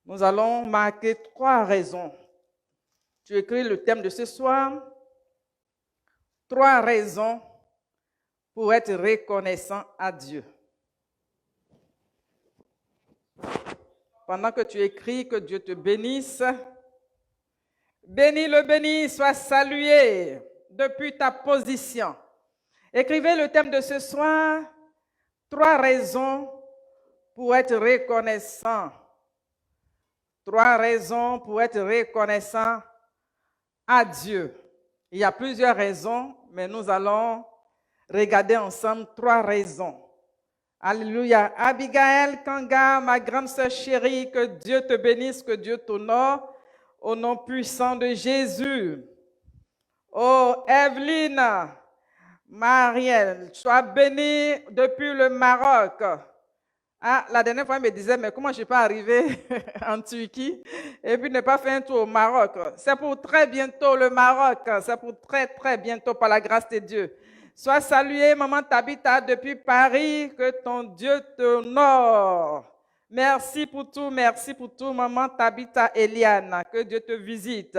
Nous allons marquer 3 raisons. Tu écris le thème de ce soir. 3 raisons pour être reconnaissant à Dieu. Pendant que tu écris, que Dieu te bénisse. Béni le béni, sois salué depuis ta position. Écrivez le thème de ce soir. 3 raisons pour être reconnaissant. 3 raisons pour être reconnaissant à Dieu. Il y a plusieurs raisons, mais nous allons regarder ensemble 3 raisons. Alléluia. Abigail Kanga, ma grande sœur chérie, que Dieu te bénisse, que Dieu t'honore, au nom puissant de Jésus. Oh, Evelyne, Marielle, sois bénie depuis le Maroc. Ah, la dernière fois, elle me disait, mais comment je peux arriver en Turquie et puis ne pas faire un tour au Maroc? C'est pour très bientôt le Maroc. C'est pour très bientôt par la grâce de Dieu. Sois saluée, maman Tabitha, depuis Paris, que ton Dieu t'honore. Merci pour tout, maman Tabitha Eliane, que Dieu te visite.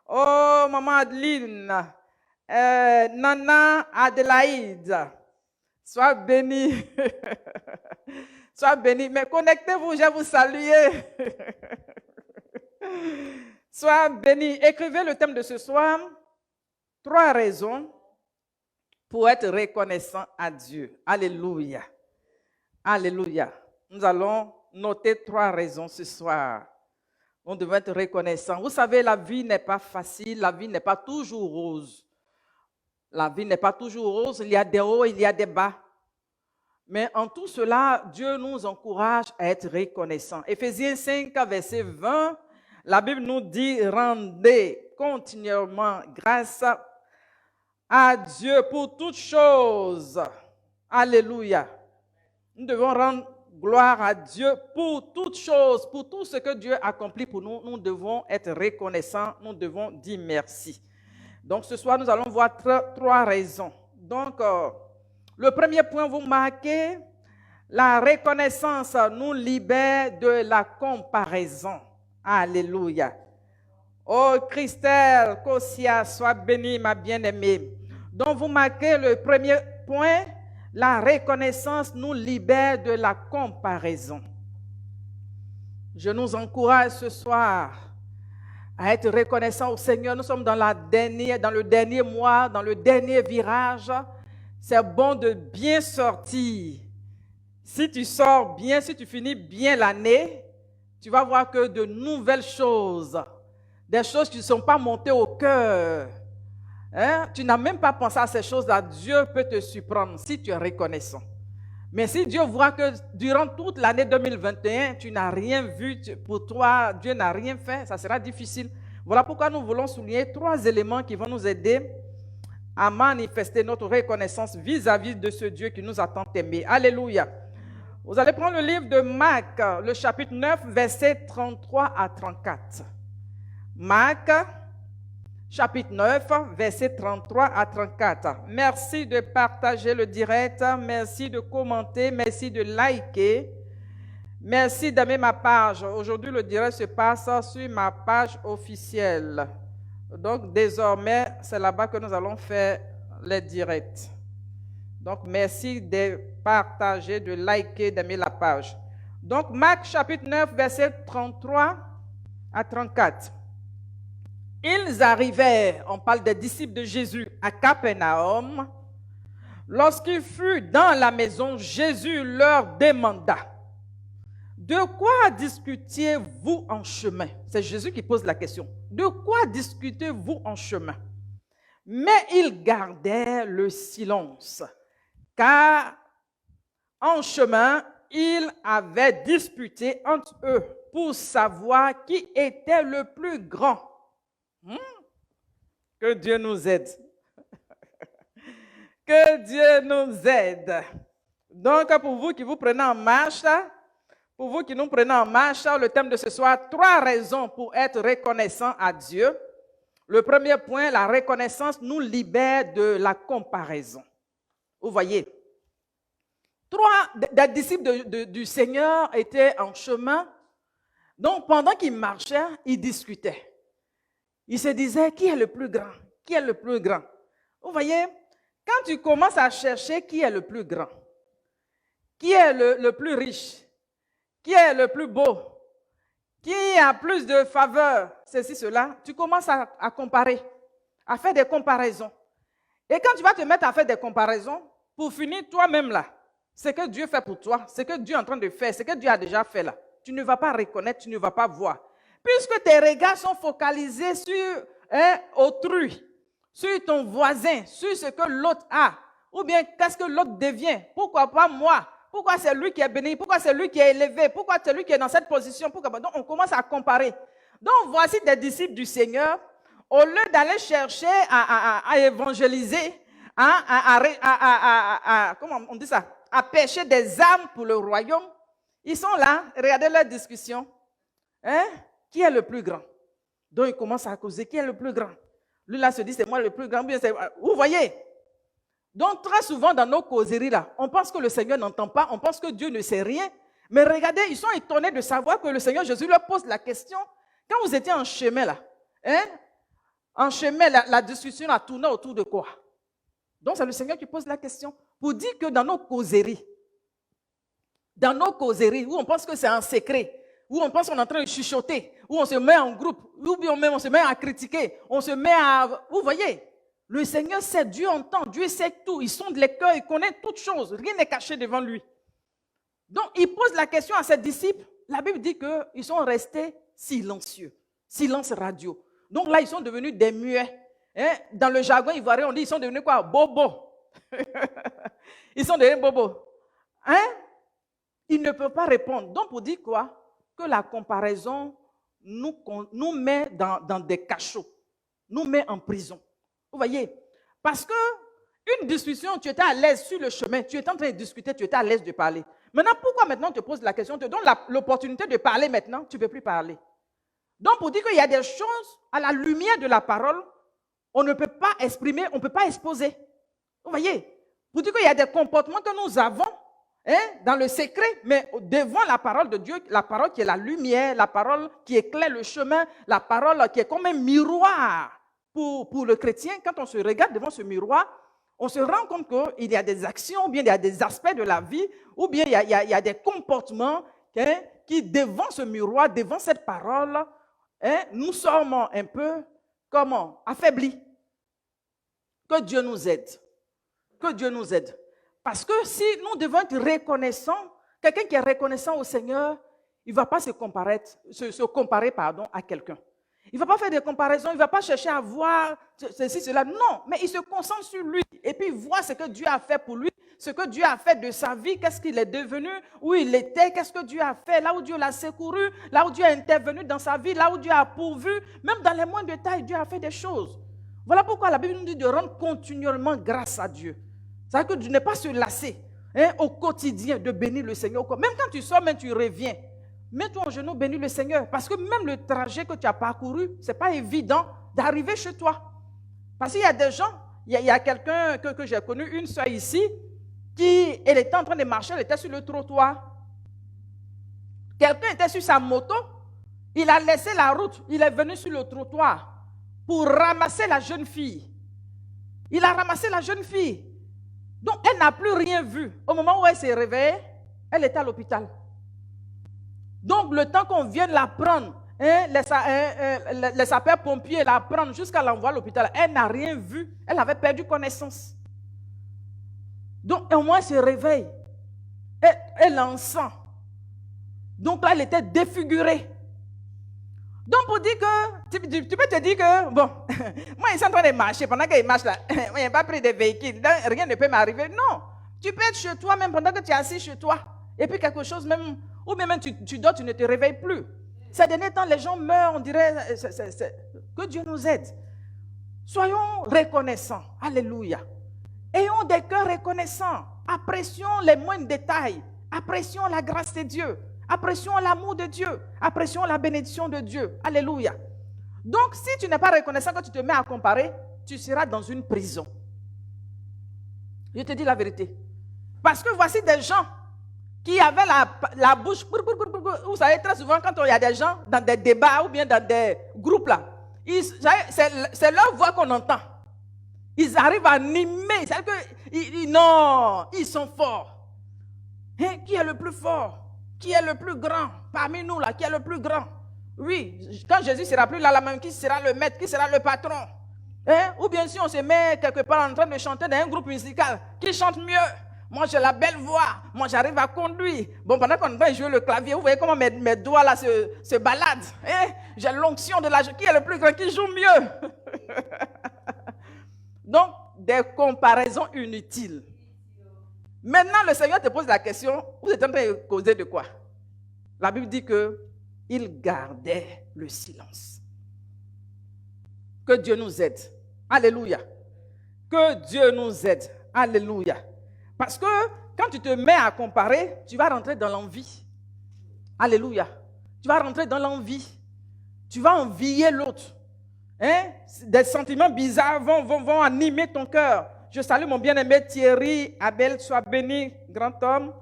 Oh, maman Adeline, Nana Adélaïde, sois bénie. Sois béni. Mais connectez-vous, je vais vous saluer. Sois béni. Écrivez le thème de ce soir. 3 raisons pour être reconnaissant à Dieu. Alléluia. Alléluia. Nous allons noter 3 raisons ce soir. On devrait être reconnaissant. Vous savez, la vie n'est pas facile. La vie n'est pas toujours rose. La vie n'est pas toujours rose. Il y a des hauts, il y a des bas. Mais en tout cela, Dieu nous encourage à être reconnaissants. Éphésiens 5, verset 20, la Bible nous dit « Rendez continuellement grâce à Dieu pour toutes choses. » Alléluia. Nous devons rendre gloire à Dieu pour toutes choses, pour tout ce que Dieu accomplit pour nous. Nous devons être reconnaissants, nous devons dire merci. Donc ce soir, nous allons voir 3 raisons. Donc, le premier point, vous marquez, la reconnaissance nous libère de la comparaison. Alléluia. Oh Christelle, Kosia, sois bénie, ma bien-aimée. Donc vous marquez le premier point, la reconnaissance nous libère de la comparaison. Je nous encourage ce soir à être reconnaissants au Seigneur. Nous sommes dans le dernier mois, dans le dernier virage. C'est bon de bien sortir. Si tu sors bien, si tu finis bien l'année, tu vas voir que de nouvelles choses, des choses qui ne sont pas montées au cœur, tu n'as même pas pensé à ces choses-là, Dieu peut te surprendre si tu es reconnaissant. Mais si Dieu voit que durant toute l'année 2021, tu n'as rien vu, pour toi, Dieu n'a rien fait, ça sera difficile. Voilà pourquoi nous voulons souligner 3 éléments qui vont nous aider à manifester notre reconnaissance vis-à-vis de ce Dieu qui nous a tant aimés. Alléluia. Vous allez prendre le livre de Marc, le chapitre 9, versets 33 à 34. Marc, chapitre 9, versets 33 à 34. Merci de partager le direct, merci de commenter, merci de liker, merci d'aimer ma page. Aujourd'hui, le direct se passe sur ma page officielle. Donc, désormais, c'est là-bas que nous allons faire les directs. Donc, merci de partager, de liker, d'aimer la page. Donc, Marc chapitre 9, verset 33 à 34. Ils arrivèrent, on parle des disciples de Jésus, à Capernaum. Lorsqu'il fut dans la maison, Jésus leur demanda, « De quoi discutiez-vous en chemin ?» C'est Jésus qui pose la question. « De quoi discutez-vous en chemin ?» Mais ils gardèrent le silence, car en chemin, ils avaient disputé entre eux pour savoir qui était le plus grand. Que Dieu nous aide. Que Dieu nous aide. Donc, pour vous qui vous prenez en marche, pour vous qui nous prenez en marche, le thème de ce soir, 3 raisons pour être reconnaissant à Dieu. Le premier point, la reconnaissance nous libère de la comparaison. Vous voyez, 3 des disciples du Seigneur étaient en chemin Donc, pendant qu'ils marchaient, ils discutaient. Ils se disaient, qui est le plus grand? Qui est le plus grand? Vous voyez, quand tu commences à chercher qui est le plus grand, qui est le plus riche, qui est le plus beau, qui a plus de faveur, ceci, cela, tu commences à comparer, à faire des comparaisons. Et quand tu vas te mettre à faire des comparaisons, pour finir toi-même là, ce que Dieu fait pour toi, ce que Dieu est en train de faire, ce que Dieu a déjà fait là, tu ne vas pas reconnaître, tu ne vas pas voir. Puisque tes regards sont focalisés sur autrui, sur ton voisin, sur ce que l'autre a, ou bien qu'est-ce que l'autre devient. Pourquoi pas moi? Pourquoi c'est lui qui est béni? Pourquoi c'est lui qui est élevé? Pourquoi c'est lui qui est dans cette position? Pourquoi? Donc on commence à comparer. Donc voici des disciples du Seigneur, au lieu d'aller chercher à évangéliser, comment on dit ça? À pêcher des âmes pour le royaume, ils sont là, regardez leur discussion. Qui est le plus grand? Donc ils commencent à causer, qui est le plus grand? Lui là se dit, c'est moi le plus grand. Vous voyez? Donc très souvent dans nos causeries là, on pense que le Seigneur n'entend pas, on pense que Dieu ne sait rien. Mais regardez, ils sont étonnés de savoir que le Seigneur Jésus leur pose la question. Quand vous étiez en chemin là, en chemin, la discussion a tourné autour de quoi? Donc c'est le Seigneur qui pose la question pour dire que dans nos causeries, où on pense que c'est un secret, où on pense qu'on est en train de chuchoter, où on se met en groupe, où on se met à critiquer, on se met à... Vous voyez, le Seigneur sait, Dieu entend, Dieu sait tout, il sonde les cœurs, il connaît toutes choses, rien n'est caché devant lui. Donc, il pose la question à ses disciples, la Bible dit qu'ils sont restés silencieux, silence radio. Donc là, ils sont devenus des muets. Dans le jargon ivoirien, on dit ils sont devenus quoi? Bobo. Ils sont devenus bobos. Ils ne peuvent pas répondre. Donc, pour dire quoi? Que la comparaison nous met dans des cachots, nous met en prison. Vous voyez? Parce que une discussion, tu étais à l'aise sur le chemin, tu étais en train de discuter, tu étais à l'aise de parler. Maintenant, pourquoi maintenant on te pose la question, on te donne l'opportunité de parler maintenant, tu ne peux plus parler. Donc, pour dire qu'il y a des choses à la lumière de la parole, on ne peut pas exprimer, on ne peut pas exposer. Vous voyez? Pour dire qu'il y a des comportements que nous avons dans le secret, mais devant la parole de Dieu, la parole qui est la lumière, la parole qui éclaire le chemin, la parole qui est comme un miroir pour le chrétien. Quand on se regarde devant ce miroir, on se rend compte qu'il y a des actions, ou bien il y a des aspects de la vie, ou bien il y a des comportements qui, devant ce miroir, devant cette parole, nous sommes un peu, comment? Affaiblis. Que Dieu nous aide. Que Dieu nous aide. Parce que si nous devons être reconnaissants, quelqu'un qui est reconnaissant au Seigneur, il ne va pas se comparer à quelqu'un. Il ne va pas faire des comparaisons, il ne va pas chercher à voir ceci, cela. Non, mais il se concentre sur lui et puis il voit ce que Dieu a fait pour lui, ce que Dieu a fait de sa vie, qu'est-ce qu'il est devenu, où il était, qu'est-ce que Dieu a fait, là où Dieu l'a secouru, là où Dieu a intervenu dans sa vie, là où Dieu a pourvu, même dans les moindres détails, Dieu a fait des choses. Voilà pourquoi la Bible nous dit de rendre continuellement grâce à Dieu. C'est-à-dire que de ne pas se lasser au quotidien de bénir le Seigneur. Même quand tu sors, même tu reviens. Mets-toi en genoux, bénis le Seigneur. Parce que même le trajet que tu as parcouru, ce n'est pas évident d'arriver chez toi. Parce qu'il y a des gens, il y a quelqu'un que j'ai connu, une soeur ici, elle était en train de marcher, elle était sur le trottoir. Quelqu'un était sur sa moto, il a laissé la route, il est venu sur le trottoir pour ramasser la jeune fille. Il a ramassé la jeune fille. Donc, elle n'a plus rien vu. Au moment où elle s'est réveillée, elle était à l'hôpital. Donc, le temps qu'on vienne la prendre, les sapeurs-pompiers la prendre jusqu'à l'envoi à l'hôpital, elle n'a rien vu. Elle avait perdu connaissance. Donc, au moins, elle se réveille. Elle en sent. Donc, là, elle était défigurée. Donc, pour dire que, tu peux te dire que, bon, moi, ils sont en train de marcher. Pendant qu'ils marchent là, il n'y a pas pris de véhicule. Donc, rien ne peut m'arriver. Non. Tu peux être chez toi, même pendant que tu es assis chez toi. Et puis, quelque chose, même, ou même tu dors, tu ne te réveilles plus. Ces derniers temps, les gens meurent, on dirait, que Dieu nous aide. Soyons reconnaissants. Alléluia. Ayons des cœurs reconnaissants. Apprécions les moindres détails. Apprécions la grâce de Dieu. Apprécions l'amour de Dieu. Apprécions la bénédiction de Dieu. Alléluia. Donc, si tu n'es pas reconnaissant, quand tu te mets à comparer, tu seras dans une prison. Je te dis la vérité. Parce que voici des gens qui avait la bouche, vous savez, très souvent, quand il y a des gens dans des débats ou bien dans des groupes, là, c'est leur voix qu'on entend. Ils arrivent à animer. C'est que, non, ils sont forts. Hein? Qui est le plus fort? Qui est le plus grand? Parmi nous, là, qui est le plus grand? Oui, quand Jésus sera plus là, même, qui sera le maître? Qui sera le patron? Hein? Ou bien si on se met quelque part en train de chanter dans un groupe musical, qui chante mieux? Moi, j'ai la belle voix. Moi, j'arrive à conduire. Bon, pendant qu'on va jouer le clavier, vous voyez comment mes doigts là se baladent. Hein? J'ai l'onction de la... Qui est le plus grand? Qui joue mieux? Donc, des comparaisons inutiles. Maintenant, le Seigneur te pose la question, vous êtes en train de causer de quoi? La Bible dit qu'il gardait le silence. Que Dieu nous aide. Alléluia. Que Dieu nous aide. Alléluia. Parce que quand tu te mets à comparer, tu vas rentrer dans l'envie. Alléluia. Tu vas rentrer dans l'envie. Tu vas envier l'autre. Hein? Des sentiments bizarres vont animer ton cœur. Je salue mon bien-aimé Thierry, Abel, sois béni, grand homme.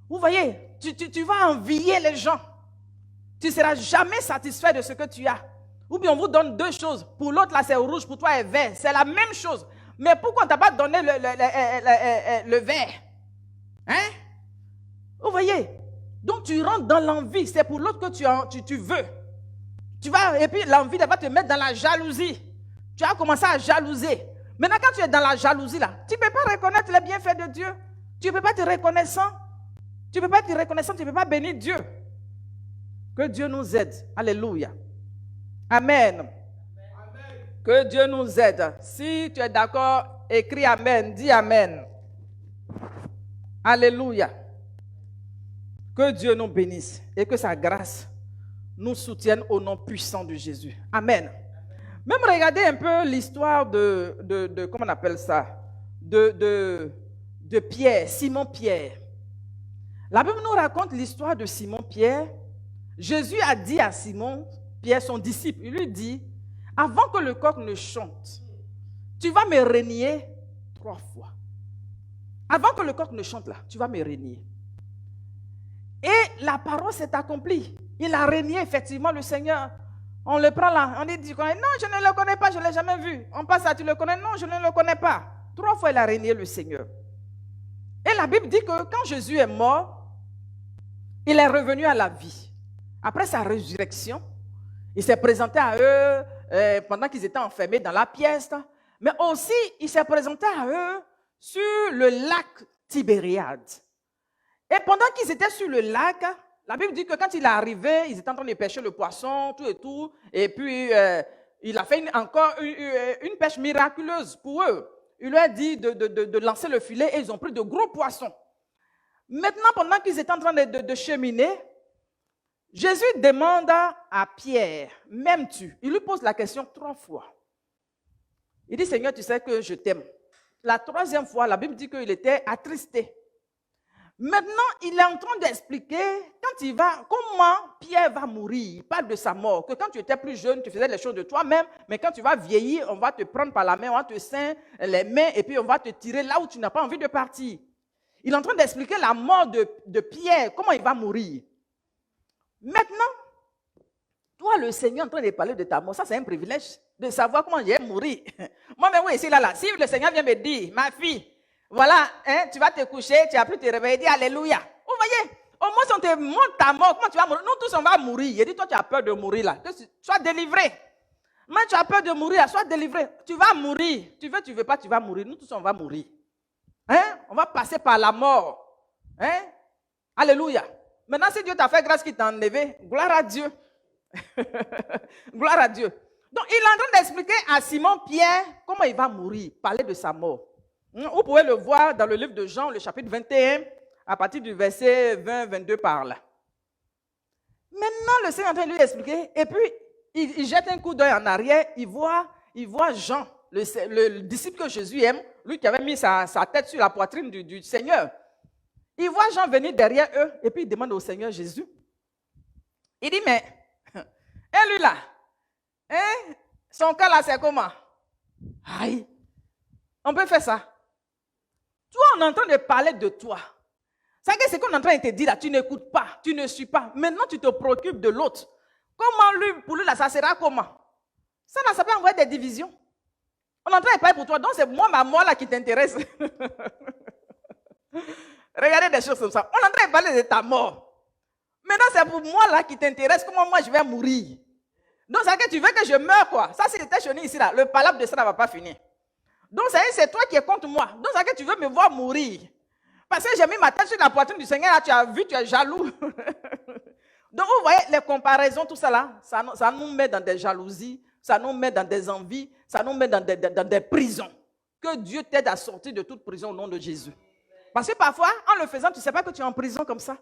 Vous voyez, tu vas envier les gens. Tu ne seras jamais satisfait de ce que tu as. Ou bien on vous donne deux choses. Pour l'autre, là, c'est rouge, pour toi, c'est vert. C'est la même chose. Mais pourquoi on ne t'a pas donné le vert? Hein? Vous voyez? Donc tu rentres dans l'envie. C'est pour l'autre que tu veux. Et puis l'envie va te mettre dans la jalousie. Tu vas commencer à jalouser. Maintenant, quand tu es dans la jalousie, là, tu ne peux pas reconnaître les bienfaits de Dieu. Tu ne peux pas te reconnaissant. Tu ne peux pas te reconnaissant, tu ne peux pas bénir Dieu. Que Dieu nous aide. Alléluia. Amen. Amen. Que Dieu nous aide. Si tu es d'accord, écris Amen. Dis Amen. Alléluia. Que Dieu nous bénisse et que sa grâce nous soutienne au nom puissant de Jésus. Amen. Même regardez un peu l'histoire de comment on appelle ça, de Pierre, Simon Pierre. La Bible nous raconte l'histoire de Simon Pierre. Jésus a dit à Simon Pierre, son disciple, il lui dit, avant que le coq ne chante, tu vas me renier 3 fois. Avant que le coq ne chante là, tu vas me renier. Et la parole s'est accomplie. Il a renié effectivement le Seigneur. On le prend là, on dit, non, je ne le connais pas, je ne l'ai jamais vu. On passe à, tu le connais? Non, je ne le connais pas. 3 fois, il a renié le Seigneur. Et la Bible dit que quand Jésus est mort, il est revenu à la vie. Après sa résurrection, il s'est présenté à eux pendant qu'ils étaient enfermés dans la pièce. Mais aussi, il s'est présenté à eux sur le lac Tibériade. Et pendant qu'ils étaient sur le lac, la Bible dit que quand il est arrivé, ils étaient en train de pêcher le poisson, tout et tout. Et puis, il a fait encore une pêche miraculeuse pour eux. Il leur a dit de lancer le filet et ils ont pris de gros poissons. Maintenant, pendant qu'ils étaient en train de cheminer, Jésus demande à Pierre, m'aimes-tu? Il lui pose la question 3 fois. Il dit, Seigneur, tu sais que je t'aime. La 3e fois, la Bible dit qu'il était attristé. Maintenant, il est en train d'expliquer comment Pierre va mourir. Il parle de sa mort. Que quand tu étais plus jeune, tu faisais les choses de toi-même, mais quand tu vas vieillir, on va te prendre par la main, on va te ceindre les mains et puis on va te tirer là où tu n'as pas envie de partir. Il est en train d'expliquer la mort de Pierre, comment il va mourir. Maintenant, toi, le Seigneur est en train de parler de ta mort. Ça, c'est un privilège de savoir comment j'ai mourir. Moi-même, oui, ici, là. Si le Seigneur vient me dire, ma fille, voilà, hein, tu vas te coucher, tu n'as plus te réveiller, dis Alléluia. Vous voyez, au moins si on te montre ta mort, comment tu vas mourir? Nous tous on va mourir. Il dit, toi tu as peur de mourir là. Sois délivré. Mais tu as peur de mourir, sois délivré. Tu vas mourir. Tu veux pas, tu vas mourir. Nous tous on va mourir. Hein? On va passer par la mort. Hein? Alléluia. Maintenant, si Dieu t'a fait grâce qu'il t'a enlevé, gloire à Dieu. Gloire à Dieu. Donc, il est en train d'expliquer à Simon Pierre comment il va mourir, parler de sa mort. Vous pouvez le voir dans le livre de Jean, le chapitre 21, à partir du verset 20-22 par là. Maintenant, le Seigneur est en train de lui expliquer, et puis il jette un coup d'œil en arrière, il voit Jean, le disciple que Jésus aime, lui qui avait mis sa tête sur la poitrine du Seigneur. Il voit Jean venir derrière eux, et puis il demande au Seigneur Jésus. Il dit, mais, et lui là, hein, son cas là, c'est comment? Aïe, on peut faire ça. Toi, on est en train de parler de toi. C'est que ce qu'on est en train de te dire là, tu n'écoutes pas, tu ne suis pas. Maintenant, tu te préoccupes de l'autre. Comment lui, pour lui, là, ça sera comment? Ça peut envoyer des divisions. On est en train de parler pour toi, donc c'est moi là qui t'intéresse. Regardez des choses comme ça. On est en train de parler de ta mort. Maintenant, c'est pour moi là qui t'intéresse, comment moi je vais mourir. Donc, c'est que tu veux que je meure, quoi. Ça, si j'étais chenille ici, là, le palabre de ça ne va pas finir. Donc, c'est toi qui es contre moi. Donc, c'est que tu veux me voir mourir. Parce que j'ai mis ma tête sur la poitrine du Seigneur, là, tu as vu, tu es jaloux. Donc, vous voyez, les comparaisons, tout ça là, ça nous met dans des jalousies, ça nous met dans des envies, ça nous met dans des prisons. Que Dieu t'aide à sortir de toute prison au nom de Jésus. Parce que parfois, en le faisant, tu ne sais pas que tu es en prison comme ça.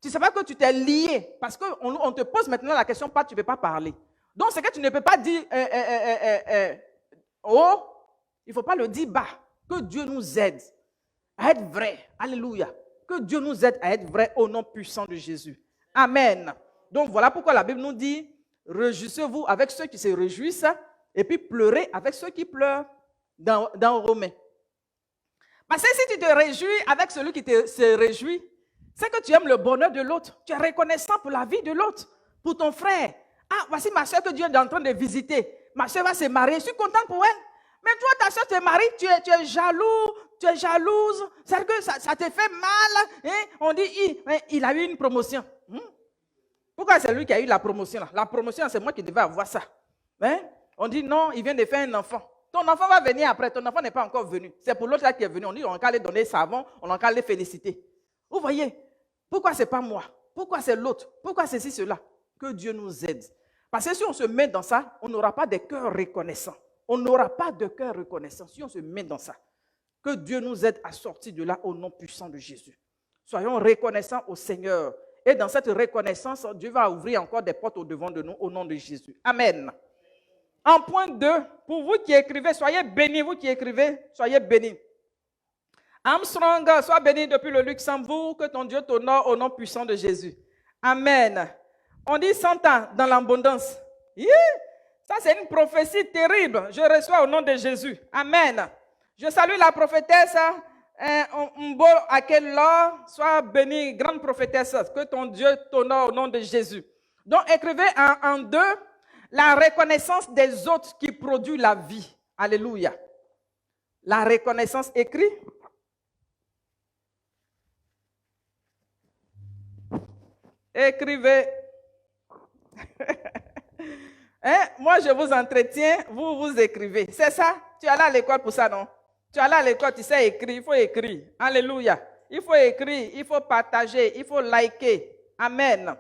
Tu ne sais pas que tu t'es lié. Parce qu'on te pose maintenant la question, tu ne peux pas parler. Donc, c'est que tu ne peux pas dire, oh, il ne faut pas le dire bas. Que Dieu nous aide à être vrai. Alléluia. Que Dieu nous aide à être vrai au nom puissant de Jésus. Amen. Donc, voilà pourquoi la Bible nous dit, réjouissez-vous avec ceux qui se réjouissent et puis pleurez avec ceux qui pleurent dans Romains. Parce que si tu te réjouis avec celui qui se réjouit, c'est que tu aimes le bonheur de l'autre. Tu es reconnaissant pour la vie de l'autre, pour ton frère. Ah, voici ma soeur que Dieu est en train de visiter. Ma soeur va se marier. Je suis contente pour elle. Mais toi, ta soeur te marie, tu es jaloux, tu es jalouse. C'est que ça te fait mal. Hein? On dit, il a eu une promotion. Pourquoi c'est lui qui a eu la promotion? La promotion, c'est moi qui devais avoir ça. Hein? On dit, non, il vient de faire un enfant. Ton enfant va venir après. Ton enfant n'est pas encore venu. C'est pour l'autre là qui est venu. On dit, on va aller donner savon, on va aller féliciter. Vous voyez? Pourquoi ce n'est pas moi? Pourquoi c'est l'autre? Pourquoi ceci, cela? Que Dieu nous aide. Parce que si on se met dans ça, on n'aura pas de cœur reconnaissant. On n'aura pas de cœur reconnaissant si on se met dans ça. Que Dieu nous aide à sortir de là au nom puissant de Jésus. Soyons reconnaissants au Seigneur. Et dans cette reconnaissance, Dieu va ouvrir encore des portes au-devant de nous au nom de Jésus. Amen. En point 2, pour vous qui écrivez, soyez bénis. Vous qui écrivez, soyez bénis. Armstrong, sois béni depuis le Luxembourg, que ton Dieu t'honore au nom puissant de Jésus. Amen. On dit 100 ans dans l'abondance. Ça, c'est une prophétie terrible. Je reçois au nom de Jésus. Amen. Je salue la prophétesse Mbo Akello. Sois bénie, grande prophétesse. Que ton Dieu t'honore au nom de Jésus. Donc, écrivez en 2, la reconnaissance des autres qui produit la vie. Alléluia. La reconnaissance écrit. Écrivez. Moi, je vous entretiens, vous écrivez. C'est ça? Tu es allé à l'école pour ça, non? Tu es allé à l'école, tu sais écrire, il faut écrire. Alléluia. Il faut écrire, il faut partager, il faut liker. Amen.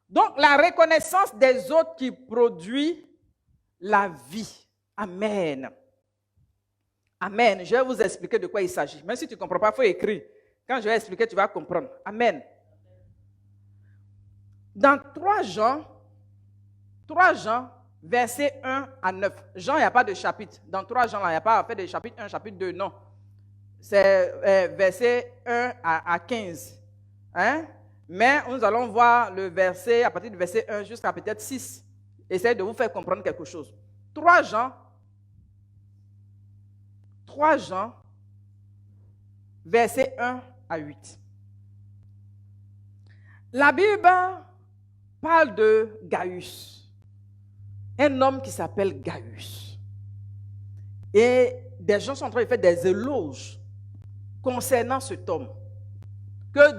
Donc, la reconnaissance des autres qui produit la vie. Amen. Amen. Je vais vous expliquer de quoi il s'agit. Même si tu ne comprends pas, il faut écrire. Quand je vais expliquer, tu vas comprendre. Amen. Dans 3 Jean, versets 1 à 9. Jean, il n'y a pas de chapitre. Dans 3 Jean, il n'y a pas fait de chapitre 1, chapitre 2, non. C'est versets 1 à 15. Hein? Mais nous allons voir le verset, à partir du verset 1 jusqu'à peut-être 6. Essayez de vous faire comprendre quelque chose. 3 Jean, versets 1 à 8. La Bible parle de Gaius, un homme qui s'appelle Gaius. Et des gens sont en train de faire des éloges concernant cet homme. Que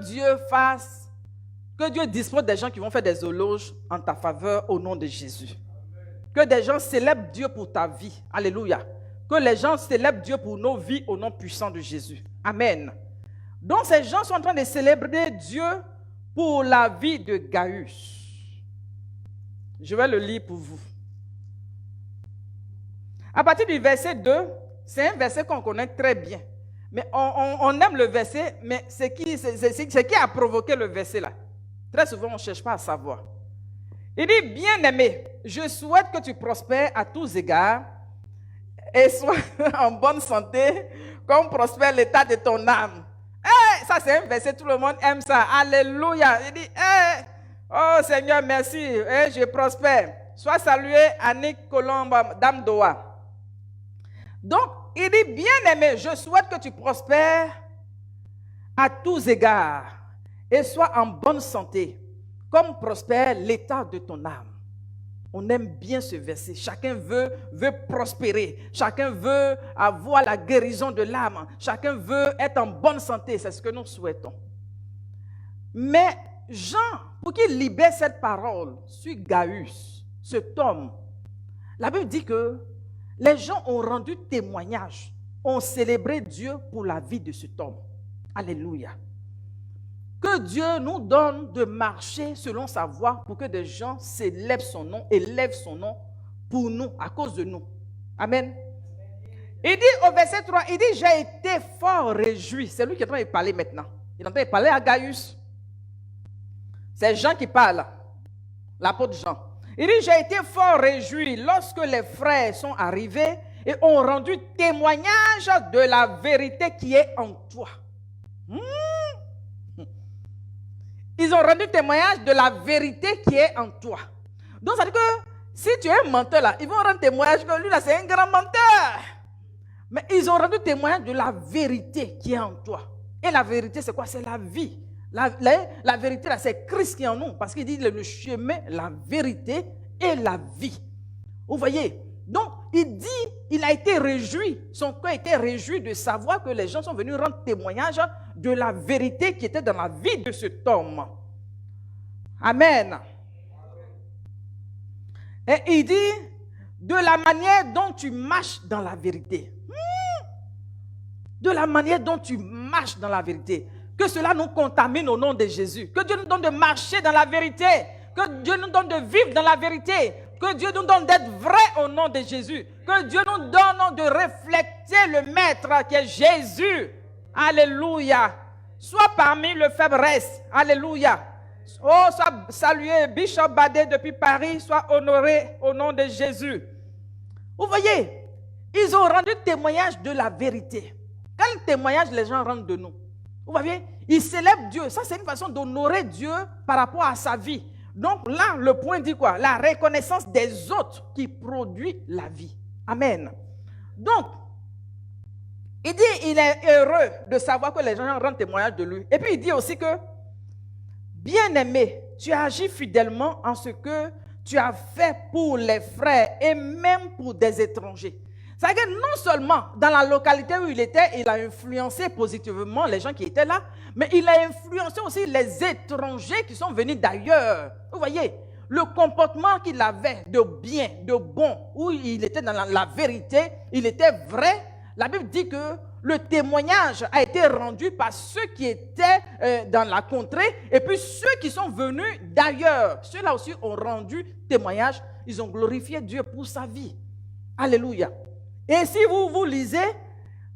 Dieu dispose des gens qui vont faire des éloges en ta faveur au nom de Jésus. Que des gens célèbrent Dieu pour ta vie. Alléluia. Que les gens célèbrent Dieu pour nos vies au nom puissant de Jésus. Amen. Donc ces gens sont en train de célébrer Dieu pour la vie de Gaius. Je vais le lire pour vous. À partir du verset 2, c'est un verset qu'on connaît très bien. Mais on aime le verset, mais c'est qui a provoqué le verset là? Très souvent, on ne cherche pas à savoir. Il dit, bien-aimé, je souhaite que tu prospères à tous égards et sois en bonne santé, comme prospère l'état de ton âme. Ça, c'est un verset, tout le monde aime ça. Alléluia. Il dit, oh Seigneur, merci, je prospère. Sois salué, Annick Colombe, Dame Doha. Donc, il dit, bien-aimé, je souhaite que tu prospères à tous égards et sois en bonne santé, comme prospère l'état de ton âme. On aime bien ce verset. Chacun veut prospérer. Chacun veut avoir la guérison de l'âme. Chacun veut être en bonne santé. C'est ce que nous souhaitons. Mais Jean, pour qu'il libère cette parole sur Gaius, cet homme, la Bible dit que les gens ont rendu témoignage, ont célébré Dieu pour la vie de cet homme. Alléluia. Que Dieu nous donne de marcher selon sa voie pour que des gens s'élèvent son nom, élèvent son nom pour nous, à cause de nous. Amen. Il dit au verset 3, il dit, j'ai été fort réjoui. C'est lui qui est en train de parler maintenant. Il est en train de parler à Gaius. C'est Jean qui parle, l'apôtre Jean. Il dit, j'ai été fort réjoui lorsque les frères sont arrivés et ont rendu témoignage de la vérité qui est en toi. Ils ont rendu témoignage de la vérité qui est en toi. Donc, ça veut dire que si tu es un menteur là, ils vont rendre témoignage que lui là, c'est un grand menteur. Mais ils ont rendu témoignage de la vérité qui est en toi. Et la vérité, c'est quoi? C'est la vie. La vérité là, c'est Christ qui est en nous. Parce qu'il dit le chemin, la vérité et la vie. Vous voyez? Donc, il dit, il a été réjoui, son cœur était réjoui de savoir que les gens sont venus rendre témoignage de la vérité qui était dans la vie de cet homme. Amen. Et il dit, de la manière dont tu marches dans la vérité. De la manière dont tu marches dans la vérité. Que cela nous contamine au nom de Jésus. Que Dieu nous donne de marcher dans la vérité. Que Dieu nous donne de vivre dans la vérité. Que Dieu nous donne d'être vrai au nom de Jésus. Que Dieu nous donne de refléter le Maître qui est Jésus. Alléluia. Soit parmi le faible reste. Alléluia. Oh, soit salué Bishop Badé depuis Paris. Soit honoré au nom de Jésus. Vous voyez, ils ont rendu témoignage de la vérité. Quel témoignage les gens rendent de nous? Vous voyez, ils célèbrent Dieu. Ça, c'est une façon d'honorer Dieu par rapport à sa vie. Donc là, le point dit quoi? La reconnaissance des autres qui produit la vie. Amen. Donc, il dit il est heureux de savoir que les gens rendent témoignage de lui. Et puis il dit aussi que, bien-aimé, tu agis fidèlement en ce que tu as fait pour les frères et même pour des étrangers. C'est-à-dire que non seulement dans la localité où il était, il a influencé positivement les gens qui étaient là, mais il a influencé aussi les étrangers qui sont venus d'ailleurs. Vous voyez, le comportement qu'il avait de bien, de bon, où il était dans la vérité, il était vrai. La Bible dit que le témoignage a été rendu par ceux qui étaient dans la contrée et puis ceux qui sont venus d'ailleurs. Ceux-là aussi ont rendu témoignage. Ils ont glorifié Dieu pour sa vie. Alléluia. Et si vous lisez,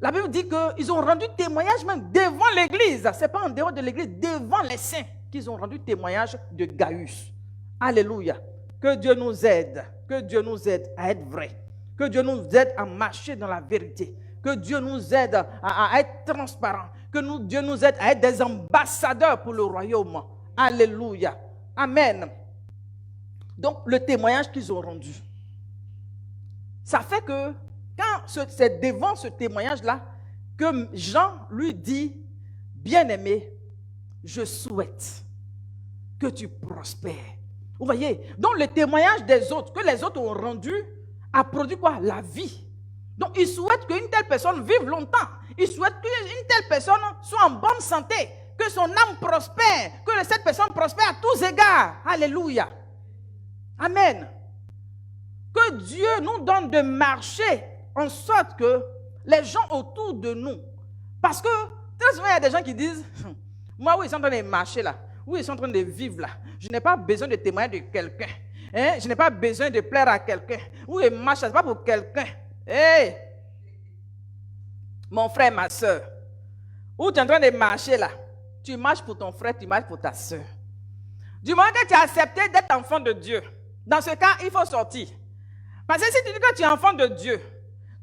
la Bible dit qu'ils ont rendu témoignage même devant l'église. Ce n'est pas en dehors de l'église, devant les saints qu'ils ont rendu témoignage de Gaius. Alléluia. Que Dieu nous aide. Que Dieu nous aide à être vrai. Que Dieu nous aide à marcher dans la vérité. Que Dieu nous aide à être transparent. Que Dieu nous aide à être des ambassadeurs pour le royaume. Alléluia. Amen. Donc, le témoignage qu'ils ont rendu. Ça fait que quand c'est devant ce témoignage-là que Jean lui dit, bien-aimé, je souhaite que tu prospères. Vous voyez, donc le témoignage des autres, que les autres ont rendu, a produit quoi? La vie. Donc il souhaite qu'une telle personne vive longtemps. Il souhaite qu'une telle personne soit en bonne santé, que son âme prospère, que cette personne prospère à tous égards. Alléluia. Amen. Que Dieu nous donne de marcher en sorte que les gens autour de nous, parce que très souvent il y a des gens qui disent, moi oui ils sont en train de marcher là, oui ils sont en train de vivre là, je n'ai pas besoin de témoigner de quelqu'un, hein? Je n'ai pas besoin de plaire à quelqu'un, oui ils marchent, c'est pas pour quelqu'un. Hey, mon frère, ma soeur, où tu es en train de marcher là, tu marches pour ton frère, tu marches pour ta soeur. Du moment que tu as accepté d'être enfant de Dieu, dans ce cas il faut sortir. Parce que si tu dis que tu es enfant de Dieu,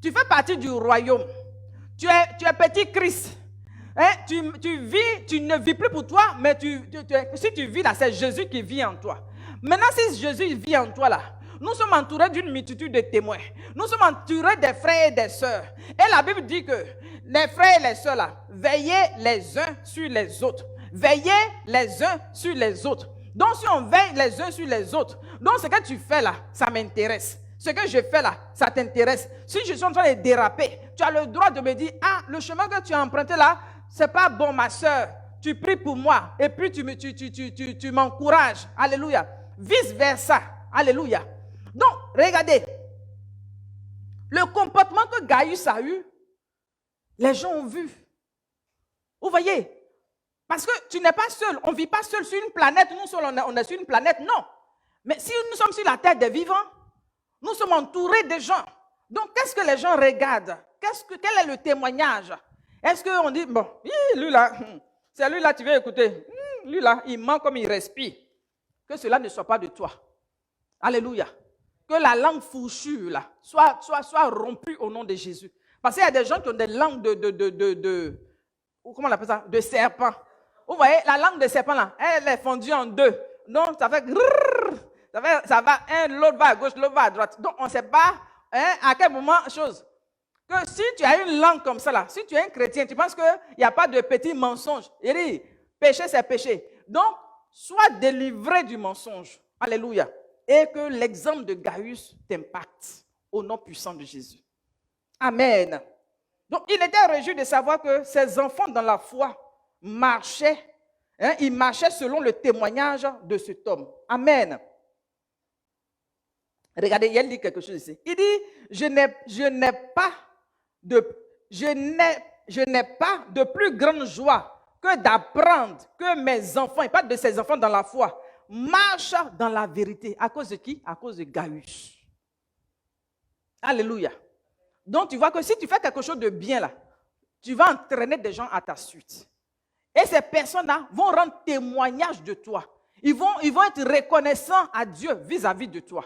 tu fais partie du royaume. Tu es petit Christ. Hein? Tu ne vis plus pour toi, mais si tu vis là, c'est Jésus qui vit en toi. Maintenant, si Jésus vit en toi là, nous sommes entourés d'une multitude de témoins. Nous sommes entourés des frères et des sœurs. Et la Bible dit que les frères et les sœurs là, veillez les uns sur les autres. Veillez les uns sur les autres. Donc, si on veille les uns sur les autres, donc ce que tu fais là, ça m'intéresse. Ce que je fais là, ça t'intéresse. Si je suis en train de déraper, tu as le droit de me dire, ah, le chemin que tu as emprunté là, c'est pas bon, ma soeur. Tu pries pour moi et puis tu m'encourages. Alléluia. Vice versa. Alléluia. Donc, regardez. Le comportement que Gaius a eu, les gens ont vu. Vous voyez? Parce que tu n'es pas seul. On ne vit pas seul sur une planète. Nous seuls, on est sur une planète. Non. Mais si nous sommes sur la terre des vivants, nous sommes entourés de gens. Donc, qu'est-ce que les gens regardent? Quel est le témoignage? Est-ce qu'on dit, bon, lui là, c'est lui là, tu veux écouter. Lui là, il ment comme il respire. Que cela ne soit pas de toi. Alléluia. Que la langue fourchue là soit rompue au nom de Jésus. Parce qu'il y a des gens qui ont des langues comment on appelle ça? De serpent. Vous voyez, la langue de serpent là, elle est fondue en deux. Donc, ça fait ça va, l'autre va à gauche, l'autre va à droite. Donc, on ne sait pas à quel moment, chose. Que si tu as une langue comme ça là, si tu es un chrétien, tu penses qu'il n'y a pas de petits mensonges. Il dit, péché, c'est péché. Donc, sois délivré du mensonge. Alléluia. Et que l'exemple de Gaius t'impacte au nom puissant de Jésus. Amen. Donc, il était réjoui de savoir que ses enfants dans la foi marchaient, ils marchaient selon le témoignage de cet homme. Amen. Regardez, il dit quelque chose ici. Il dit, je n'ai pas de plus grande joie que d'apprendre que mes enfants, et pas de ses enfants dans la foi, marchent dans la vérité. À cause de qui? À cause de Gaius. Alléluia. Donc, tu vois que si tu fais quelque chose de bien là, tu vas entraîner des gens à ta suite. Et ces personnes-là vont rendre témoignage de toi. Ils vont être reconnaissants à Dieu vis-à-vis de toi.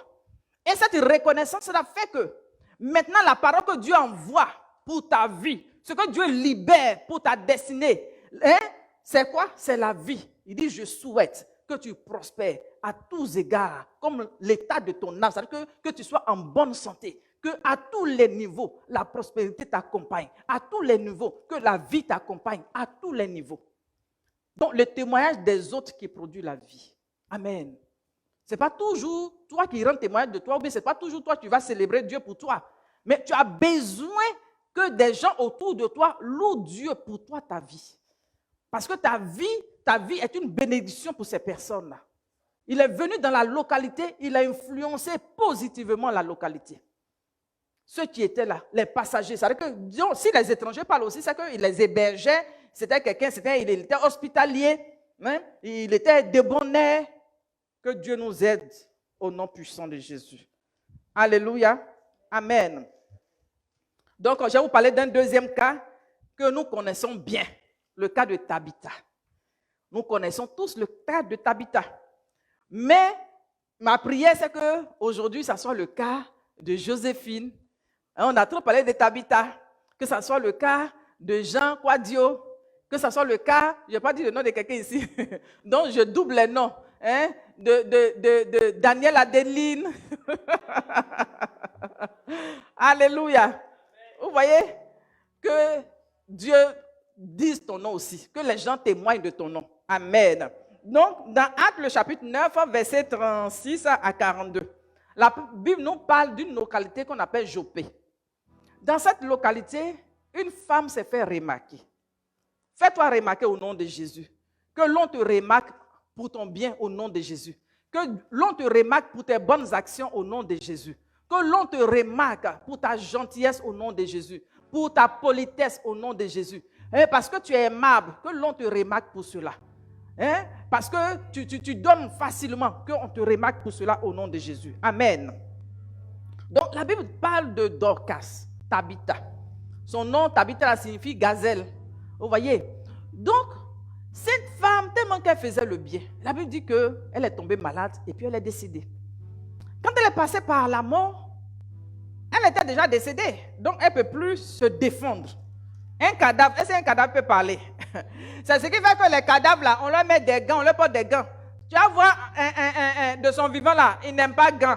Et cette reconnaissance, ça fait que maintenant, la parole que Dieu envoie pour ta vie, ce que Dieu libère pour ta destinée, c'est quoi? C'est la vie. Il dit, je souhaite que tu prospères à tous égards, comme l'état de ton âme, c'est-à-dire que tu sois en bonne santé, que à tous les niveaux, la prospérité t'accompagne, à tous les niveaux, que la vie t'accompagne, à tous les niveaux. Donc, le témoignage des autres qui produit la vie. Amen. Ce n'est pas toujours toi qui rends témoignage de toi, ou bien ce n'est pas toujours toi qui vas célébrer Dieu pour toi. Mais tu as besoin que des gens autour de toi louent Dieu pour toi, ta vie. Parce que ta vie est une bénédiction pour ces personnes-là. Il est venu dans la localité, il a influencé positivement la localité. Ceux qui étaient là, les passagers, c'est-à-dire que si les étrangers parlent aussi, c'est qu'ils les hébergeaient, c'était quelqu'un, il était hospitalier, il était débonnaire. Que Dieu nous aide au nom puissant de Jésus. Alléluia. Amen. Donc, je vais vous parler d'un deuxième cas que nous connaissons bien, le cas de Tabitha. Nous connaissons tous le cas de Tabitha. Mais ma prière, c'est qu'aujourd'hui, ça soit le cas de Joséphine. On a trop parlé de Tabitha. Que ça soit le cas de Jean Quadio. Que ça soit le cas, je ne vais pas dire le nom de quelqu'un ici, donc je double les noms. De Daniel Adeline. Alléluia. Vous voyez que Dieu dise ton nom aussi, que les gens témoignent de ton nom. Amen. Donc, dans Actes, le chapitre 9, verset 36 à 42, la Bible nous parle d'une localité qu'on appelle Jopé. Dans cette localité, une femme s'est fait remarquer. Fais-toi remarquer au nom de Jésus. Que l'on te remarque pour ton bien au nom de Jésus. Que l'on te remarque pour tes bonnes actions au nom de Jésus. Que l'on te remarque pour ta gentillesse au nom de Jésus. Pour ta politesse au nom de Jésus. Parce que tu es aimable, que l'on te remarque pour cela. Parce que tu donnes facilement, qu'on te remarque pour cela au nom de Jésus. Amen. Donc la Bible parle de Dorcas, Tabitha. Son nom, Tabitha, signifie gazelle. Vous voyez? Donc, cette femme, tellement qu'elle faisait le bien, la Bible dit qu'elle est tombée malade et puis elle est décédée. Quand elle est passée par la mort, elle était déjà décédée. Donc, elle ne peut plus se défendre. Un cadavre, est-ce qu'un cadavre peut parler? C'est ce qui fait que les cadavres, là, on leur met des gants, on leur porte des gants. Tu vas voir de son vivant, là, il n'aime pas gants.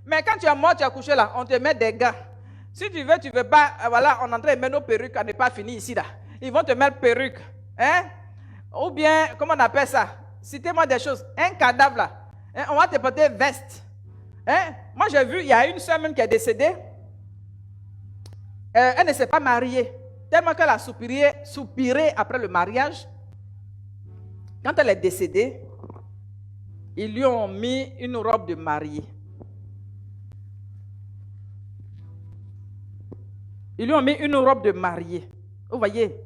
Mais quand tu es mort, tu es couché là, on te met des gants. Si tu veux pas, voilà, on est en train de mettre nos perruques, on n'est pas fini ici, là. Ils vont te mettre perruque, hein? Ou bien, comment on appelle ça? Citez-moi des choses. Un cadavre, là, hein? On va te porter veste. Hein? Moi, j'ai vu, il y a une soeur même qui est décédée. Elle ne s'est pas mariée. Tellement qu'elle a soupiré après le mariage. Quand elle est décédée, ils lui ont mis une robe de mariée. Ils lui ont mis une robe de mariée. Vous voyez?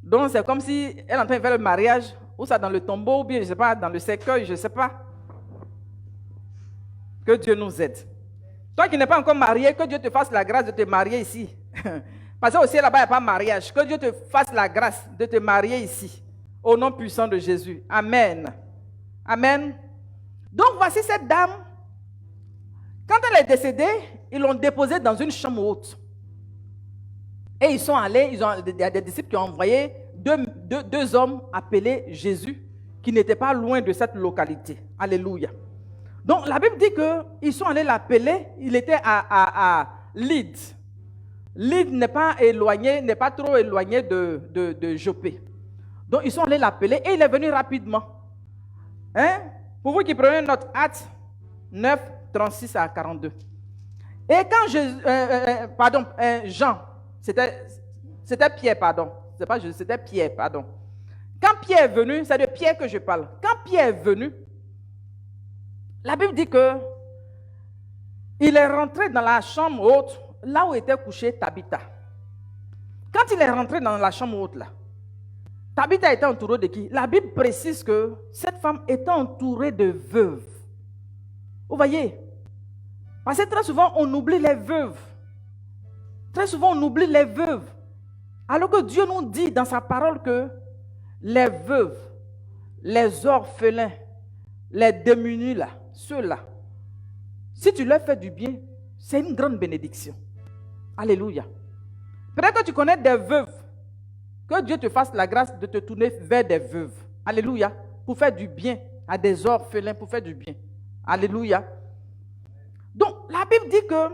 Donc, c'est comme si elle est en train de faire le mariage, ou ça dans le tombeau, ou bien, je ne sais pas, dans le cercueil, je ne sais pas. Que Dieu nous aide. Toi qui n'es pas encore marié, que Dieu te fasse la grâce de te marier ici. Parce que aussi là-bas, il n'y a pas de mariage. Que Dieu te fasse la grâce de te marier ici. Au nom puissant de Jésus. Amen. Amen. Donc, voici cette dame. Quand elle est décédée, ils l'ont déposée dans une chambre haute. Et ils sont allés, il y a des disciples qui ont envoyé deux hommes appelés Jésus, qui n'étaient pas loin de cette localité. Alléluia. Donc, la Bible dit qu'ils sont allés l'appeler, il était à Lyd. Lyd n'est pas trop éloigné de Joppé. Donc, ils sont allés l'appeler et il est venu rapidement. Hein? Pour vous qui prenez notre Actes 9, 36 à 42. Et quand Jean, c'était Pierre, pardon. C'est pas Jésus, c'était Pierre, pardon. Quand Pierre est venu, c'est de Pierre que je parle. Quand Pierre est venu, la Bible dit que il est rentré dans la chambre haute, là où était couchée Tabitha. Quand il est rentré dans la chambre haute, là, Tabitha était entourée de qui? La Bible précise que cette femme était entourée de veuves. Vous voyez? Parce que très souvent, on oublie les veuves. Très souvent, on oublie les veuves. Alors que Dieu nous dit dans sa parole que les veuves, les orphelins, les démunis, là, ceux-là, si tu leur fais du bien, c'est une grande bénédiction. Alléluia. Peut-être que tu connais des veuves. Que Dieu te fasse la grâce de te tourner vers des veuves. Alléluia. Pour faire du bien à des orphelins, pour faire du bien. Alléluia. Donc, la Bible dit que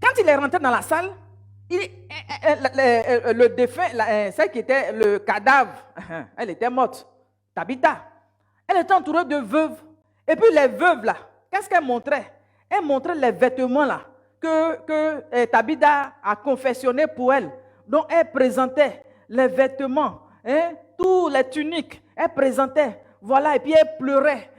quand il est rentré dans la salle, le défunt, celle qui était le cadavre, elle était morte. Tabitha. Elle était entourée de veuves. Et puis les veuves là, qu'est-ce qu'elle montrait? Elle montrait les vêtements là que Tabitha a confectionnés pour elle. Donc elle présentait les vêtements, hein, tous les tuniques. Elle présentait, voilà, et puis elle pleurait.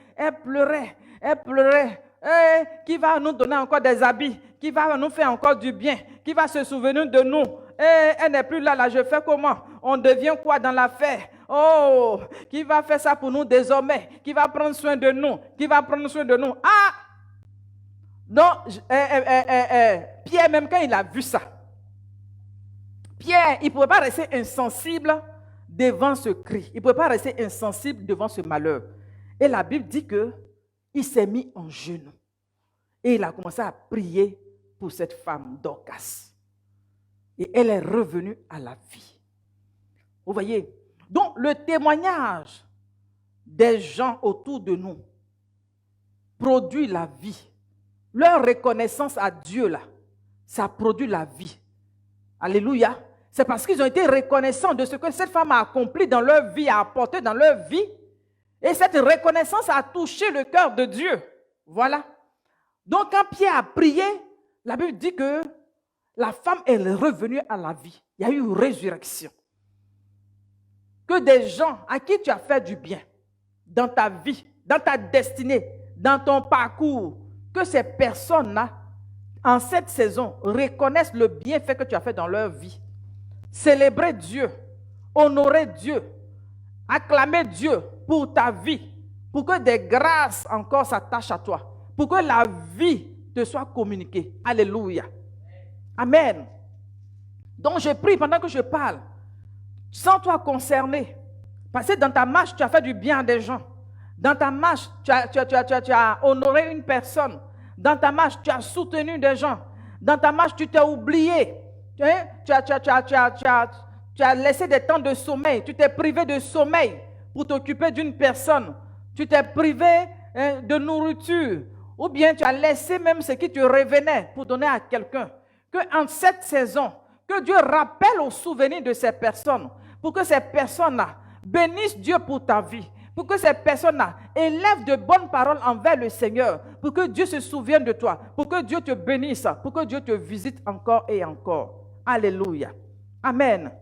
Qui va nous donner encore des habits, qui va nous faire encore du bien, qui va se souvenir de nous. Elle n'est plus là, je fais comment? On devient quoi dans l'affaire? Oh, qui va faire ça pour nous désormais? Qui va prendre soin de nous? Qui va prendre soin de nous? Ah! Donc, Pierre, même quand il a vu ça, Pierre, il ne pouvait pas rester insensible devant ce cri. Il ne pouvait pas rester insensible devant ce malheur. Et la Bible dit qu'il s'est mis en genoux. Et il a commencé à prier pour cette femme Dorcas. Et elle est revenue à la vie. Vous voyez? Donc, le témoignage des gens autour de nous produit la vie. Leur reconnaissance à Dieu, là, ça produit la vie. Alléluia. C'est parce qu'ils ont été reconnaissants de ce que cette femme a accompli dans leur vie, a apporté dans leur vie. Et cette reconnaissance a touché le cœur de Dieu. Voilà. Donc, quand Pierre a prié, la Bible dit que la femme est revenue à la vie. Il y a eu une résurrection. Que des gens à qui tu as fait du bien dans ta vie, dans ta destinée, dans ton parcours, que ces personnes-là, en cette saison, reconnaissent le bienfait que tu as fait dans leur vie. Célébrer Dieu, honorer Dieu, acclamer Dieu pour ta vie, pour que des grâces encore s'attachent à toi, pour que la vie te soit communiquée. Alléluia. Amen. Donc je prie pendant que je parle, sens-toi concerné, parce que dans ta marche, tu as fait du bien à des gens. Dans ta marche, tu as honoré une personne. Dans ta marche, tu as soutenu des gens. Dans ta marche, tu t'es oublié. Tu as laissé des temps de sommeil. Tu t'es privé de sommeil pour t'occuper d'une personne. Tu t'es privé de nourriture. ou bien tu as laissé même ce qui te revenait pour donner à quelqu'un, qu'en cette saison, que Dieu rappelle au souvenir de ces personnes, pour que ces personnes-là bénissent Dieu pour ta vie, pour que ces personnes-là élèvent de bonnes paroles envers le Seigneur, pour que Dieu se souvienne de toi, pour que Dieu te bénisse, pour que Dieu te visite encore et encore. Alléluia. Amen.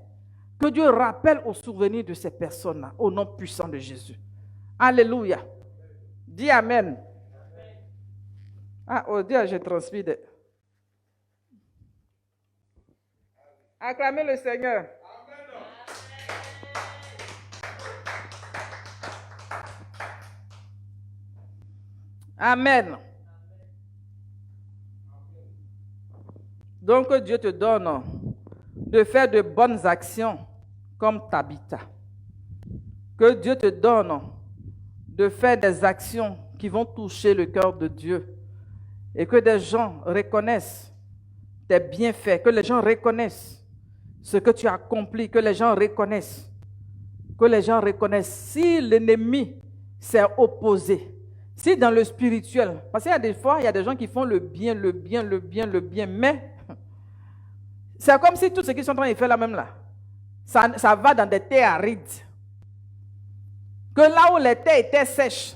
Que Dieu rappelle au souvenir de ces personnes-là, au nom puissant de Jésus. Alléluia. Dis Amen. Ah, oh Dieu, je transpire. Acclamez le Seigneur. Amen. Donc Dieu te donne de faire de bonnes actions comme Tabitha. Que Dieu te donne de faire des actions qui vont toucher le cœur de Dieu et que des gens reconnaissent tes bienfaits, que les gens reconnaissent ce que tu as accompli, que les gens reconnaissent. Si l'ennemi s'est opposé, si dans le spirituel, parce qu'il y a des fois, il y a des gens qui font le bien, mais c'est comme si tout ce qu'ils sont en train de faire là même là, ça va dans des terres arides. Que là où les terres étaient sèches,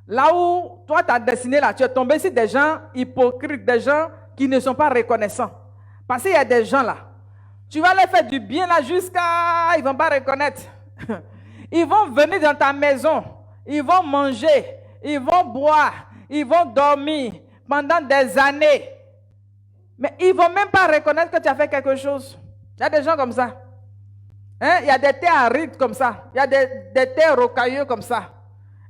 là où toi tu as dessiné là, tu es tombé sur des gens hypocrites, des gens qui ne sont pas reconnaissants. Parce qu'il y a des gens là, tu vas leur faire du bien là jusqu'à... Ils ne vont pas reconnaître. Ils vont venir dans ta maison, ils vont manger, ils vont boire, ils vont dormir pendant des années. Mais ils ne vont même pas reconnaître que tu as fait quelque chose. Il y a des gens comme ça. Hein? Il y a des terres arides comme ça. Il y a des terres rocailleuses comme ça.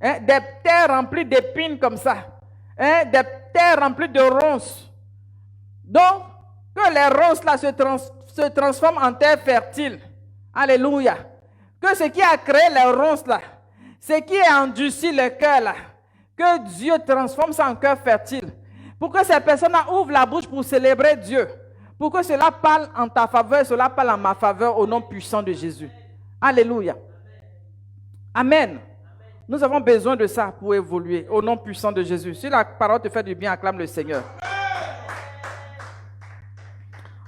Hein? Des terres remplies d'épines comme ça. Hein? Des terres remplies de ronces. Donc, que les ronces là se transforment en terre fertile. Alléluia. Que ce qui a créé les ronces là, ce qui a endurci le cœur là, que Dieu transforme ça en cœur fertile. Pour que ces personnes ouvrent la bouche pour célébrer Dieu. Pour que cela parle en ta faveur, cela parle en ma faveur au nom puissant de Jésus. Alléluia. Amen. Nous avons besoin de ça pour évoluer au nom puissant de Jésus. Si la parole te fait du bien, acclame le Seigneur.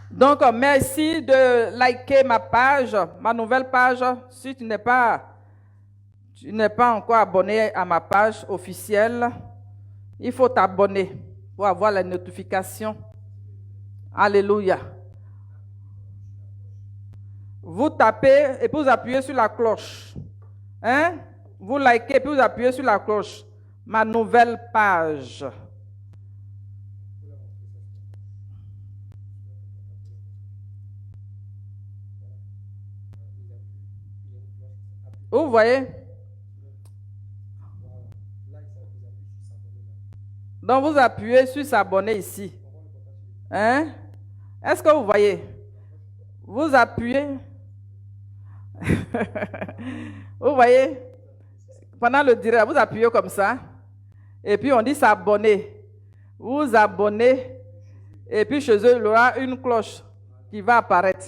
Donc, merci de liker ma page, ma nouvelle page. Si tu n'es pas encore abonné à ma page officielle, il faut t'abonner pour avoir les notifications. Alléluia. Vous tapez et puis vous appuyez sur la cloche. Hein? Vous likez et puis vous appuyez sur la cloche. Ma nouvelle page. Vous voyez? Donc vous appuyez sur s'abonner ici. Hein? Est-ce que vous voyez? Vous appuyez. Vous voyez? Pendant le direct, vous appuyez comme ça. Et puis on dit s'abonner. Vous abonnez. Et puis chez eux, il y aura une cloche qui va apparaître.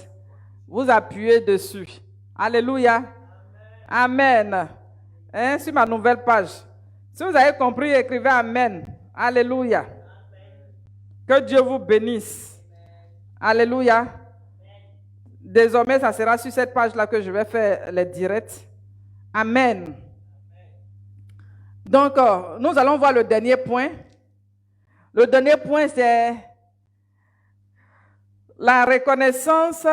Vous appuyez dessus. Alléluia. Amen. Hein? Sur ma nouvelle page. Si vous avez compris, écrivez Amen. Alléluia. Que Dieu vous bénisse. Alléluia. Désormais, ça sera sur cette page-là que je vais faire les directs. Amen. Donc, nous allons voir le dernier point. Le dernier point, c'est la reconnaissance.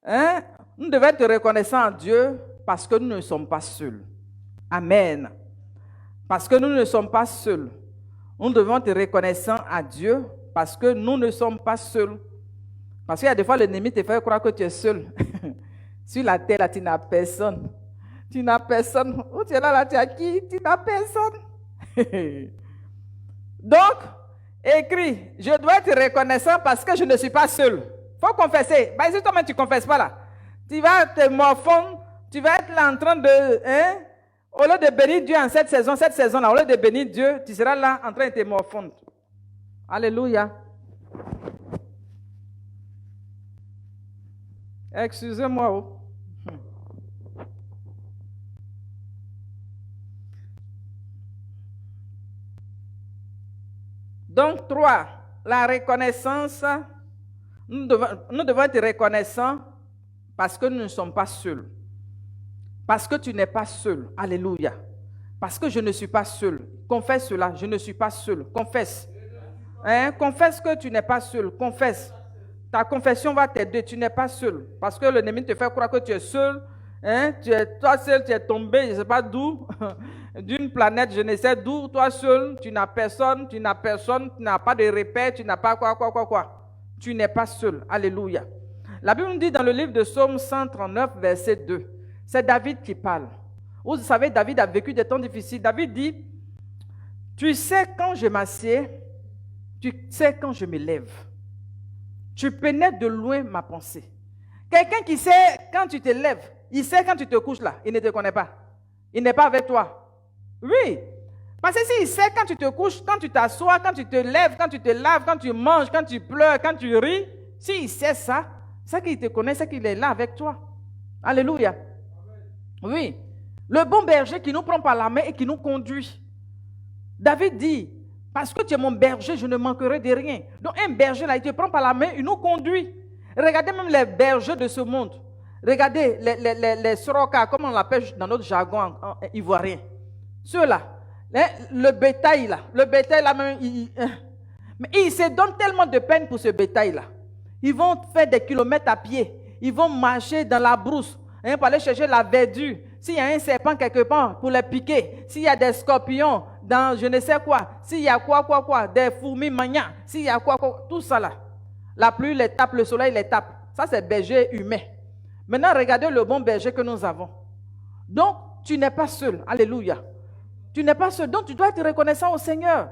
Hein? Nous devons être reconnaissants à Dieu parce que nous ne sommes pas seuls. Amen. Parce que nous ne sommes pas seuls. Nous devons être reconnaissants à Dieu parce que nous ne sommes pas seuls. Parce qu'il y a des fois, l'ennemi te fait croire que tu es seul. Sur la terre, là, tu n'as personne. Tu n'as personne. Où tu es là, tu as qui? Tu n'as personne. Donc, écris, je dois être reconnaissant parce que je ne suis pas seul. Il faut confesser. Bah, si toi-même tu ne confesses pas là, tu vas te morfondre, tu vas être là en train de... Hein, au lieu de bénir Dieu en cette saison-là, au lieu de bénir Dieu, tu seras là en train de te morfondre. Alléluia. Excusez-moi. Oh. Donc, 3, la reconnaissance. Nous devons être reconnaissants parce que nous ne sommes pas seuls. Parce que tu n'es pas seul. Alléluia. Parce que je ne suis pas seul. Confesse cela, je ne suis pas seul. Confesse. Hein? Confesse que tu n'es pas seul. Confesse. Ta confession va t'aider. Tu n'es pas seul. Parce que l'ennemi te fait croire que tu es seul. Hein? Toi seul, tu es tombé, je ne sais pas d'où, d'une planète, je ne sais d'où. Toi seul, tu n'as personne, tu n'as pas de repère, tu n'as pas quoi. Tu n'es pas seul. Alléluia. La Bible nous dit dans le livre de Psaume 139, verset 2. C'est David qui parle. Vous savez, David a vécu des temps difficiles. David dit, tu sais quand je m'assieds, tu sais quand je me lève. Tu pénètres de loin ma pensée. Quelqu'un qui sait quand tu te lèves, il sait quand tu te couches là, il ne te connaît pas. Il n'est pas avec toi. Oui. Parce que s'il sait quand tu te couches, quand tu t'assois, quand tu te lèves, quand tu te laves, quand tu manges, quand tu pleures, quand tu ris, s'il sait ça, c'est qu'il te connaît, c'est qu'il est là avec toi. Alléluia. Oui. Le bon berger qui nous prend par la main et qui nous conduit. David dit, parce que tu es mon berger, je ne manquerai de rien. Donc un berger là, il te prend par la main, il nous conduit. Regardez même les bergers de ce monde. Regardez les sorokas, comme on l'appelle dans notre jargon ivoirien. Ceux-là, le bétail là même, mais ils se donnent tellement de peine pour ce bétail-là. Ils vont faire des kilomètres à pied. Ils vont marcher dans la brousse pour aller chercher la verdure. S'il y a un serpent quelque part pour les piquer, s'il y a des scorpions dans je ne sais quoi, s'il y a quoi, des fourmis manias, s'il y a quoi, tout ça là. La pluie les tape, le soleil les tape. Ça c'est berger humain. Maintenant, regardez le bon berger que nous avons. Donc, tu n'es pas seul. Alléluia. Tu n'es pas seul. Donc, tu dois être reconnaissant au Seigneur.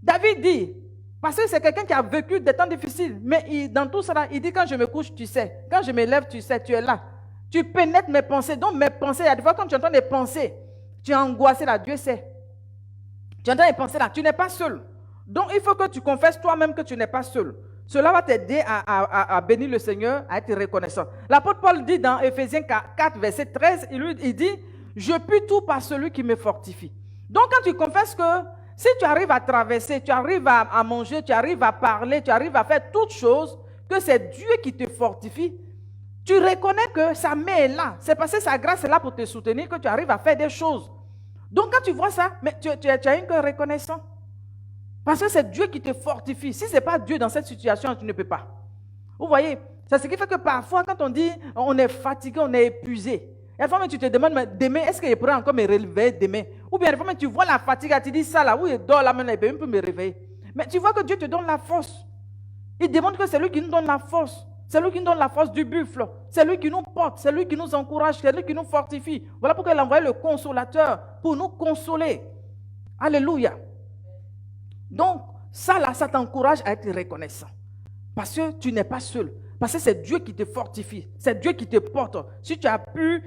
David dit, parce que c'est quelqu'un qui a vécu des temps difficiles, mais dans tout cela, il dit, quand je me couche, tu sais. Quand je me lève, tu sais, tu es là. Tu pénètres mes pensées. Donc, mes pensées, il y a des fois, quand tu entends des pensées, tu es angoissé là, Dieu sait. Tu entends des pensées là, tu n'es pas seul. Donc, il faut que tu confesses toi-même que tu n'es pas seul. Cela va t'aider à bénir le Seigneur, à être reconnaissant. L'apôtre Paul dit dans Éphésiens 4, verset 13, il dit, je puis tout par celui qui me fortifie. Donc quand tu confesses que si tu arrives à traverser, tu arrives à manger, tu arrives à parler, tu arrives à faire toutes choses, que c'est Dieu qui te fortifie, tu reconnais que sa main est là. C'est parce que sa grâce est là pour te soutenir que tu arrives à faire des choses. Donc quand tu vois ça, mais tu as une cœur reconnaissant. Parce que c'est Dieu qui te fortifie. Si ce n'est pas Dieu dans cette situation, tu ne peux pas. Vous voyez, c'est ce qui fait que parfois, quand on dit on est fatigué, on est épuisé, et fois, tu te demandes, mais demain, est-ce qu'il pourrait encore me réveiller demain? Ou bien, fois, tu vois la fatigue, tu dis ça là, oui, il dort là maintenant, il peut même plus me réveiller. Mais tu vois que Dieu te donne la force. Il demande que c'est lui qui nous donne la force. C'est lui qui nous donne la force du buffle. C'est lui qui nous porte, c'est lui qui nous encourage, c'est lui qui nous fortifie. Voilà pourquoi il a envoyé le consolateur pour nous consoler. Alléluia. Donc, ça là, ça t'encourage à être reconnaissant. Parce que tu n'es pas seul. Parce que c'est Dieu qui te fortifie. C'est Dieu qui te porte. Si tu as pu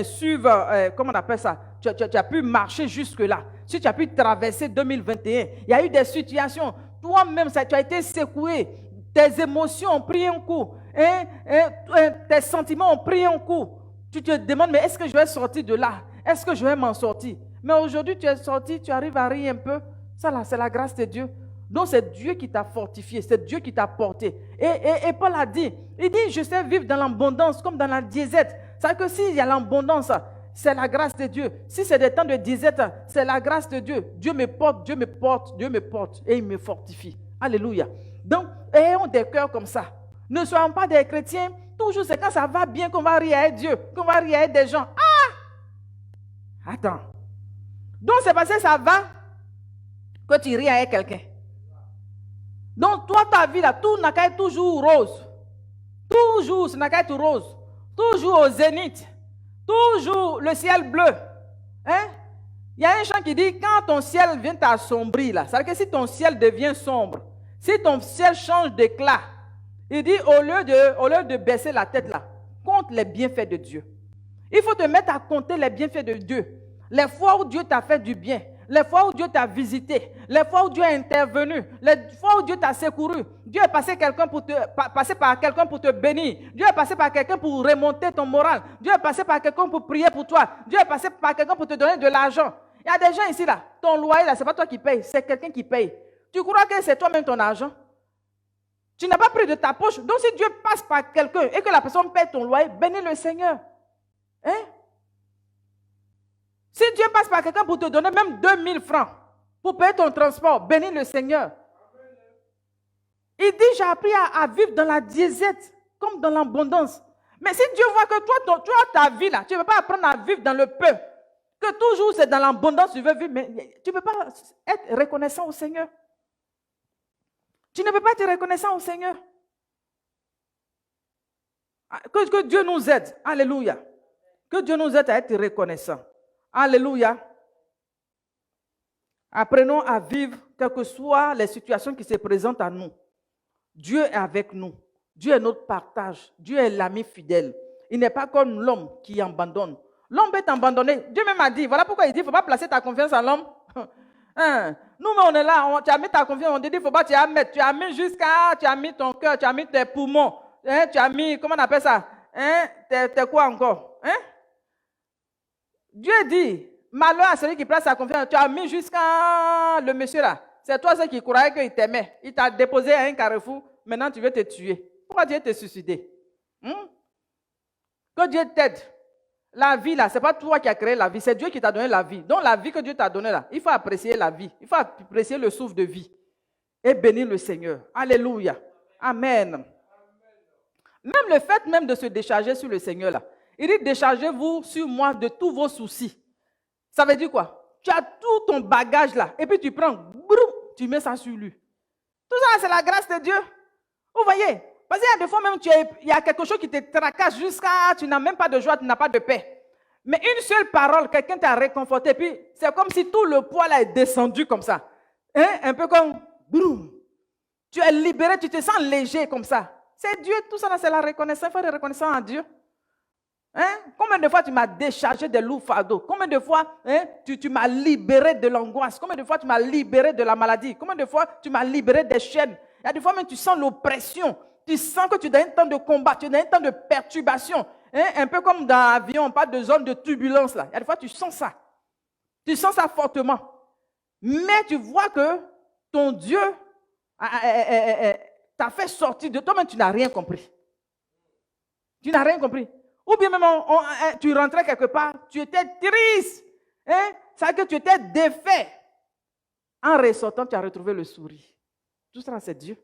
suivre, comment on appelle ça, tu as pu marcher jusque-là. Si tu as pu traverser 2021, il y a eu des situations. Toi-même, tu as été secoué. Tes émotions ont pris un coup. Tes sentiments ont pris un coup. Tu te demandes, mais est-ce que je vais sortir de là? Est-ce que je vais m'en sortir? Mais aujourd'hui, tu es sorti, tu arrives à rire un peu. Ça là, c'est la grâce de Dieu. Donc c'est Dieu qui t'a fortifié, c'est Dieu qui t'a porté. Et Paul a dit, il dit, je sais vivre dans l'abondance comme dans la disette. C'est-à-dire que s'il y a l'abondance, c'est la grâce de Dieu. Si c'est des temps de disette, c'est la grâce de Dieu. Dieu me porte, Dieu me porte, Dieu me porte et il me fortifie. Alléluia. Donc, ayons des cœurs comme ça. Ne soyons pas des chrétiens. Toujours c'est quand ça va bien qu'on va rire à Dieu, qu'on va rire à des gens. Ah! Attends. Donc c'est parce que ça va que tu ris avec quelqu'un. Donc, toi, ta vie, là, tout n'a qu'à être toujours rose. Toujours, ce n'a qu'à être rose. Toujours au zénith. Toujours le ciel bleu. Hein? Il y a un chant qui dit, quand ton ciel vient t'assombrir, là, c'est-à-dire que si ton ciel devient sombre, si ton ciel change d'éclat, il dit, au lieu de baisser la tête, là, compte les bienfaits de Dieu. Il faut te mettre à compter les bienfaits de Dieu. Les fois où Dieu t'a fait du bien. Les fois où Dieu t'a visité, les fois où Dieu a intervenu, les fois où Dieu t'a secouru, Dieu est passé par quelqu'un pour te bénir, Dieu est passé par quelqu'un pour remonter ton moral, Dieu est passé par quelqu'un pour prier pour toi, Dieu est passé par quelqu'un pour te donner de l'argent. Il y a des gens ici là, ton loyer là, c'est pas toi qui paye, c'est quelqu'un qui paye. Tu crois que c'est toi-même ton argent? Tu n'as pas pris de ta poche. Donc si Dieu passe par quelqu'un et que la personne paie ton loyer, bénis le Seigneur. Hein? Si Dieu passe par quelqu'un pour te donner même 2000 francs pour payer ton transport, bénis le Seigneur. Il dit, j'ai appris à vivre dans la disette, comme dans l'abondance. Mais si Dieu voit que toi, ta vie là, tu ne veux pas apprendre à vivre dans le peu, que toujours c'est dans l'abondance que tu veux vivre, mais tu ne peux pas être reconnaissant au Seigneur. Tu ne peux pas être reconnaissant au Seigneur. Que Dieu nous aide. Alléluia. Que Dieu nous aide à être reconnaissant. Alléluia. Apprenons à vivre, quelles que soient les situations qui se présentent à nous. Dieu est avec nous. Dieu est notre partage. Dieu est l'ami fidèle. Il n'est pas comme l'homme qui abandonne. L'homme peut t'abandonner. Dieu même a dit, voilà pourquoi il dit, il ne faut pas placer ta confiance en l'homme. Nous, on est là, tu as mis ta confiance, on te dit, il ne faut pas, tu as mettre. Tu as mis jusqu'à, tu as mis ton cœur, tu as mis tes poumons. Tu as mis, comment on appelle ça? T'es quoi encore? Dieu dit, malheur à celui qui place sa confiance. Tu as mis jusqu'à le monsieur là. C'est toi celui qui croyait qu'il t'aimait. Il t'a déposé à un carrefour. Maintenant, tu veux te tuer. Pourquoi Dieu te suicider? Que Dieu t'aide. La vie là, ce n'est pas toi qui as créé la vie. C'est Dieu qui t'a donné la vie. Donc la vie que Dieu t'a donnée là, il faut apprécier la vie. Il faut apprécier le souffle de vie. Et bénir le Seigneur. Alléluia. Amen. Même le fait même de se décharger sur le Seigneur là. Il dit, déchargez-vous sur moi de tous vos soucis. Ça veut dire quoi? Tu as tout ton bagage là, et puis tu prends, tu mets ça sur lui. Tout ça, c'est la grâce de Dieu. Vous voyez? Parce qu'il y a des fois même, il y a quelque chose qui te tracasse jusqu'à, tu n'as même pas de joie, tu n'as pas de paix. Mais une seule parole, quelqu'un t'a réconforté, puis c'est comme si tout le poids là est descendu comme ça. Un peu comme, boum. Tu es libéré, tu te sens léger comme ça. C'est Dieu, tout ça là, c'est la reconnaissance. Il faut être reconnaissant à Dieu. Combien de fois tu m'as déchargé des lourds fardeaux? Combien de fois tu m'as libéré de l'angoisse? Combien de fois tu m'as libéré de la maladie? Combien de fois tu m'as libéré des chaînes? Il y a des fois même tu sens l'oppression. Tu sens que tu es dans un temps de combat, tu es dans un temps de perturbation. Un peu comme dans l'avion, on parle de zone de turbulence. Là. Il y a des fois tu sens ça. Tu sens ça fortement. Mais tu vois que ton Dieu t'a fait sortir de toi-même, tu n'as rien compris. Tu n'as rien compris. Ou bien même tu rentrais quelque part, tu étais triste. Ça veut dire que tu étais défait. En ressortant, tu as retrouvé le sourire. Tout ça, c'est Dieu.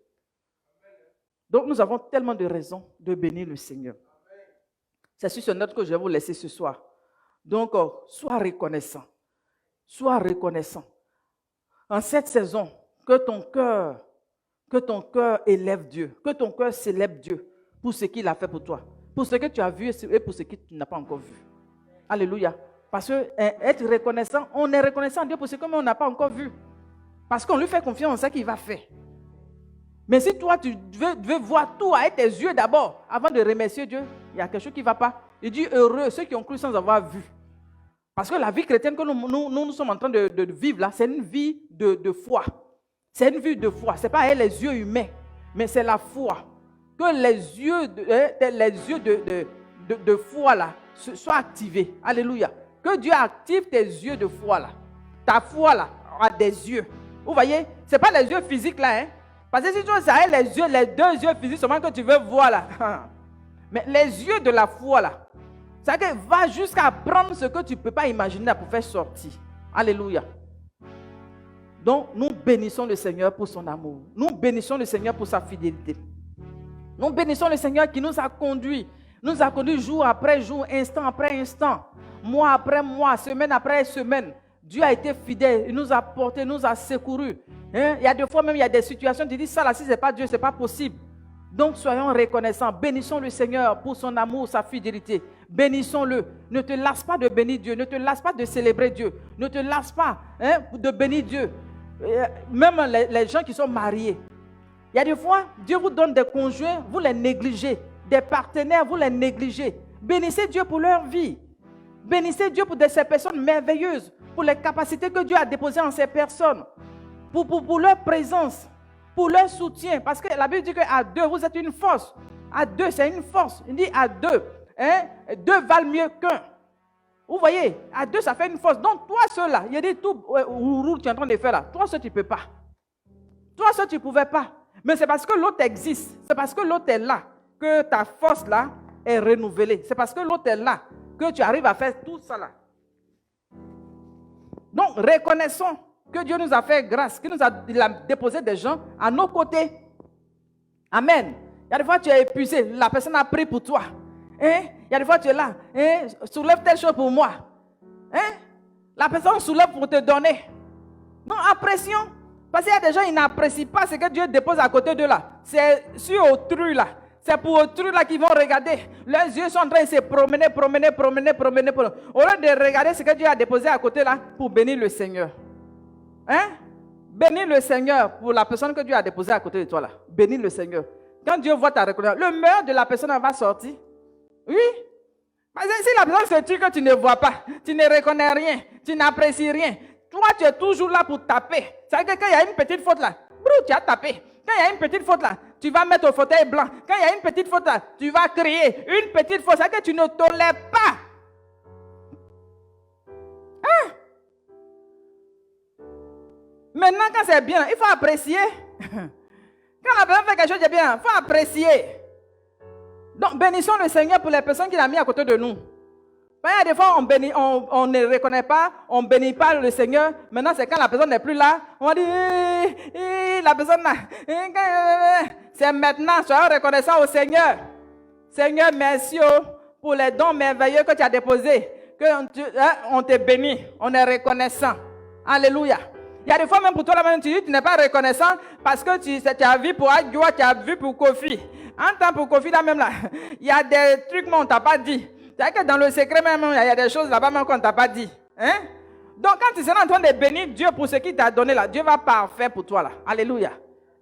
Donc, nous avons tellement de raisons de bénir le Seigneur. C'est sur ce note que je vais vous laisser ce soir. Donc, sois reconnaissant. Sois reconnaissant. En cette saison, que ton cœur élève Dieu. Que ton cœur célèbre Dieu pour ce qu'il a fait pour toi. Pour ce que tu as vu et pour ce que tu n'as pas encore vu. Alléluia. Parce que être reconnaissant, on est reconnaissant à Dieu pour ce qu'on n'a pas encore vu. Parce qu'on lui fait confiance en ce qu'il va faire. Mais si toi, tu veux voir tout avec tes yeux d'abord, avant de remercier Dieu, il y a quelque chose qui ne va pas. Il dit heureux ceux qui ont cru sans avoir vu. Parce que la vie chrétienne que nous sommes en train de vivre là, c'est une vie de foi. C'est une vie de foi. Ce n'est pas avec les yeux humains, mais c'est la foi. Que les yeux de foi là soient activés. Alléluia. Que Dieu active tes yeux de foi là. Ta foi là a des yeux. Vous voyez, ce n'est pas les yeux physiques là. Parce que si tu as les deux yeux physiques seulement que tu veux voir là. Mais les yeux de la foi là. Ça veut dire que va jusqu'à prendre ce que tu ne peux pas imaginer pour faire sortir. Alléluia. Donc nous bénissons le Seigneur pour son amour. Nous bénissons le Seigneur pour sa fidélité. Nous bénissons le Seigneur qui nous a conduits jour après jour, instant après instant, mois après mois, semaine après semaine. Dieu a été fidèle, il nous a portés, nous a secourus. Il y a des fois même, il y a des situations, tu dis ça là, si ce n'est pas Dieu, ce n'est pas possible. Donc soyons reconnaissants, bénissons le Seigneur pour son amour, sa fidélité. Bénissons-le. Ne te lasse pas de bénir Dieu, ne te lasse pas de célébrer Dieu, ne te lasse pas de bénir Dieu. Même les gens qui sont mariés. Il y a des fois, Dieu vous donne des conjoints, vous les négligez. Des partenaires, vous les négligez. Bénissez Dieu pour leur vie. Bénissez Dieu pour ces personnes merveilleuses, pour les capacités que Dieu a déposées en ces personnes, pour leur présence, pour leur soutien. Parce que la Bible dit qu'à deux, vous êtes une force. À deux, c'est une force. Il dit à deux. Deux valent mieux qu'un. Vous voyez, à deux, ça fait une force. Donc, toi, seul là, il y a des tout tu es en train de faire là. Toi, seul, tu ne peux pas. Toi seul, tu ne pouvais pas. Mais c'est parce que l'autre existe. C'est parce que l'autre est là que ta force là est renouvelée. C'est parce que l'autre est là que tu arrives à faire tout ça là. Donc, reconnaissons que Dieu nous a fait grâce, qu'il nous a déposé des gens à nos côtés. Amen. Il y a des fois tu es épuisé, la personne a pris pour toi. Hein? Il y a des fois tu es là, hein? Soulève telle chose pour moi. Hein? La personne soulève pour te donner. Non, apprécions. Parce qu'il y a des gens qui n'apprécient pas ce que Dieu dépose à côté d'eux là. C'est sur autrui là. C'est pour autrui là qu'ils vont regarder. Leurs yeux sont en train de se promener. Au lieu de regarder ce que Dieu a déposé à côté là pour bénir le Seigneur. Hein? Bénis le Seigneur pour la personne que Dieu a déposée à côté de toi là. Bénis le Seigneur. Quand Dieu voit ta reconnaissance, le meilleur de la personne va sortir. Oui. Parce que si la personne se tue que tu ne vois pas, tu ne reconnais rien, tu n'apprécies rien, toi tu es toujours là pour taper. C'est-à-dire que quand il y a une petite faute là, tu as tapé. Quand il y a une petite faute là, tu vas mettre au fauteuil blanc. Quand il y a une petite faute là, tu vas crier. Une petite faute, c'est-à-dire que tu ne tolères pas. Hein? Maintenant, quand c'est bien, il faut apprécier. Quand la personne fait quelque chose de bien, il faut apprécier. Donc, bénissons le Seigneur pour les personnes qu'il a mis à côté de nous. Il y a des fois, on ne reconnaît pas, on ne bénit pas le Seigneur. Maintenant, c'est quand la personne n'est plus là, on dit, la personne là. C'est maintenant, soyons reconnaissants au Seigneur. Seigneur, merci pour les dons merveilleux que tu as déposés. On te bénit, on est reconnaissant. Alléluia. Il y a des fois, même pour toi, là-même, tu n'es pas reconnaissant parce que tu as vu pour Adjoa, tu as vu pour Kofi. En temps pour Kofi, là même là, il y a des trucs qu'on ne t'a pas dit. C'est-à-dire que dans le secret même, il y a des choses là-bas même qu'on ne t'a pas dit. Hein? Donc, quand tu seras en train de bénir Dieu pour ce qu'il t'a donné là, Dieu va parfait pour toi là. Alléluia.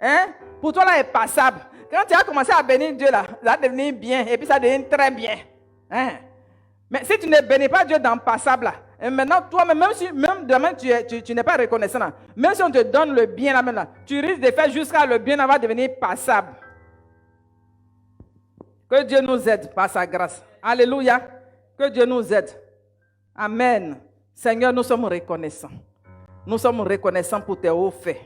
Hein? Pour toi là, est passable. Quand tu as commencé à bénir Dieu là, ça va devenir bien et puis ça devient très bien. Hein? Mais si tu ne bénis pas Dieu dans le passable là, et maintenant, toi-même, même si demain tu n'es pas reconnaissant, là, même si on te donne le bien là, même là, tu risques de faire jusqu'à le bien va devenir passable. Que Dieu nous aide par sa grâce. Alléluia. Que Dieu nous aide. Amen. Seigneur, nous sommes reconnaissants. Nous sommes reconnaissants pour tes hauts faits.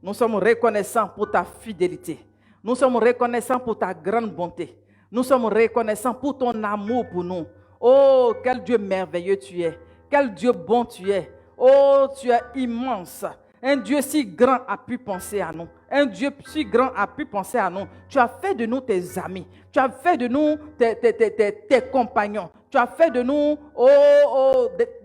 Nous sommes reconnaissants pour ta fidélité. Nous sommes reconnaissants pour ta grande bonté. Nous sommes reconnaissants pour ton amour pour nous. Oh, quel Dieu merveilleux tu es. Quel Dieu bon tu es. Oh, tu es immense. Un Dieu si grand a pu penser à nous. Un Dieu si grand a pu penser à nous. Tu as fait de nous tes amis. Tu as fait de nous tes compagnons. Tu as fait de nous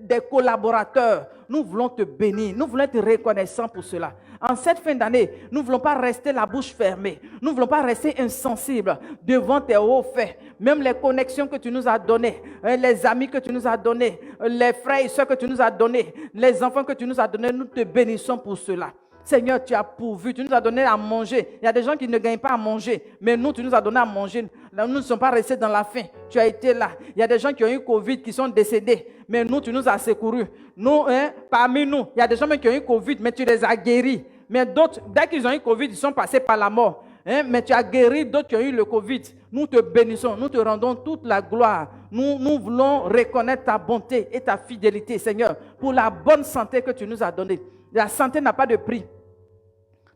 des collaborateurs. Nous voulons te bénir. Nous voulons être reconnaissants pour cela. En cette fin d'année, nous ne voulons pas rester la bouche fermée. Nous ne voulons pas rester insensibles devant tes hauts faits. Même les connexions que tu nous as données, les amis que tu nous as donnés, les frères et soeurs que tu nous as donnés, les enfants que tu nous as donnés, nous te bénissons pour cela. Seigneur, tu as pourvu, tu nous as donné à manger. Il y a des gens qui ne gagnent pas à manger, mais nous, tu nous as donné à manger. Nous ne sommes pas restés dans la faim. Tu as été là. Il y a des gens qui ont eu Covid, qui sont décédés, mais nous, tu nous as secourus. Nous, parmi nous, il y a des gens qui ont eu Covid, mais tu les as guéris. Mais d'autres, dès qu'ils ont eu Covid, ils sont passés par la mort. Mais tu as guéri d'autres qui ont eu le Covid. Nous te bénissons, nous te rendons toute la gloire. Nous voulons reconnaître ta bonté et ta fidélité, Seigneur, pour la bonne santé que tu nous as donnée. La santé n'a pas de prix.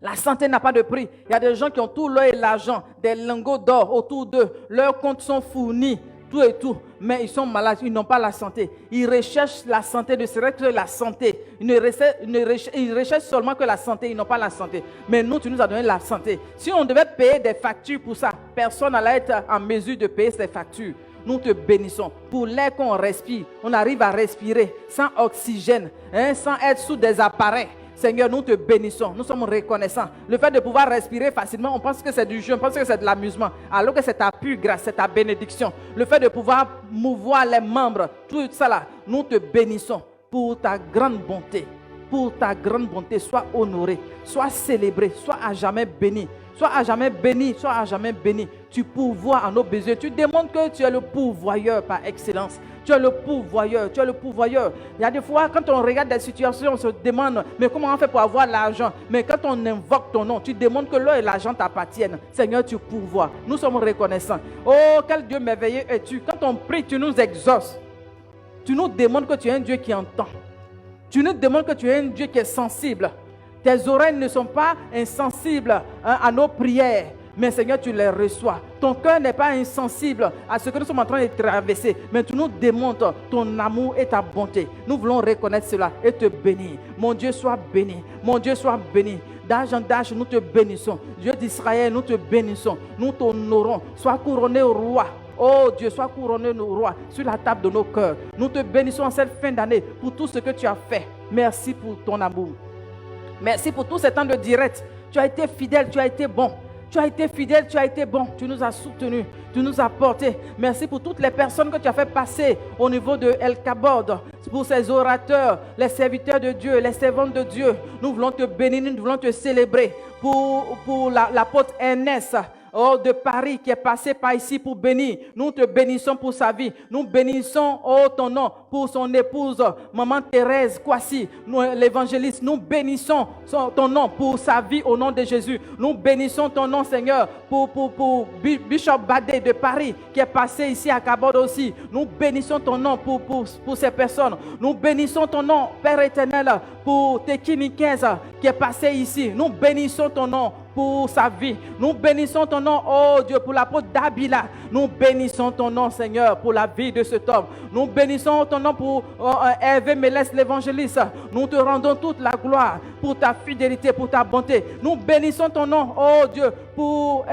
La santé n'a pas de prix. Il y a des gens qui ont tout l'or et l'argent, des lingots d'or autour d'eux. Leurs comptes sont fournis, tout et tout. Mais ils sont malades, ils n'ont pas la santé. Ils recherchent la santé, ne serait que la santé. Ils recherchent seulement que la santé, ils n'ont pas la santé. Mais nous, tu nous as donné la santé. Si on devait payer des factures pour ça, personne n'allait être en mesure de payer ces factures. Nous te bénissons. Pour l'air qu'on respire, on arrive à respirer sans oxygène, sans être sous des appareils. Seigneur, nous te bénissons, nous sommes reconnaissants. Le fait de pouvoir respirer facilement, on pense que c'est du jeu, on pense que c'est de l'amusement. Alors que c'est ta pure grâce, c'est ta bénédiction. Le fait de pouvoir mouvoir les membres, tout ça là, nous te bénissons pour ta grande bonté. Pour ta grande bonté, sois honoré, sois célébré, sois à jamais béni. Sois à jamais béni, sois à jamais béni. Tu pourvois à nos besoins. Tu démontres que tu es le pourvoyeur par excellence. Tu es le pourvoyeur, tu es le pourvoyeur. Il y a des fois, quand on regarde des situations, on se demande, mais comment on fait pour avoir l'argent? Mais quand on invoque ton nom, tu démontres que l'or et l'argent t'appartiennent. Seigneur, tu pourvois. Nous sommes reconnaissants. Oh, quel Dieu merveilleux es-tu. Quand on prie, tu nous exauces. Tu nous démontres que tu es un Dieu qui entend. Tu nous démontres que tu es un Dieu qui est sensible. Tes oreilles ne sont pas insensibles à nos prières. Mais Seigneur, tu les reçois. Ton cœur n'est pas insensible à ce que nous sommes en train de traverser. Mais tu nous démontres ton amour et ta bonté. Nous voulons reconnaître cela et te bénir. Mon Dieu, sois béni. Mon Dieu, sois béni. D'âge en âge, nous te bénissons. Dieu d'Israël, nous te bénissons. Nous t'honorons. Sois couronné au roi. Oh Dieu, sois couronné au roi sur la table de nos cœurs. Nous te bénissons en cette fin d'année pour tout ce que tu as fait. Merci pour ton amour. Merci pour tous ces temps de direct. Tu as été fidèle, tu as été bon. Tu as été fidèle, tu as été bon. Tu nous as soutenus, tu nous as portés. Merci pour toutes les personnes que tu as fait passer au niveau de El Kabod. Pour ces orateurs, les serviteurs de Dieu, les servantes de Dieu. Nous voulons te bénir, nous voulons te célébrer. Pour l'apôtre Ernest, oh, de Paris, qui est passé par ici pour bénir. Nous te bénissons pour sa vie. Nous bénissons, oh, ton nom, pour son épouse, maman Thérèse Kwasi, l'évangéliste. Nous bénissons ton nom pour sa vie au nom de Jésus. Nous bénissons ton nom, Seigneur, pour Bishop Badé de Paris, qui est passé ici à Kabod aussi. Nous bénissons ton nom pour ces personnes. Nous bénissons ton nom, Père éternel, pour Tekini 15, qui est passé ici. Nous bénissons ton nom pour sa vie. Nous bénissons ton nom, oh Dieu, pour l'apôtre Dabila. Nous bénissons ton nom, Seigneur, pour la vie de cet homme. Nous bénissons ton nom pour Hervé Mélès, l'évangéliste. Nous te rendons toute la gloire pour ta fidélité, pour ta bonté. Nous bénissons ton nom, oh Dieu, pour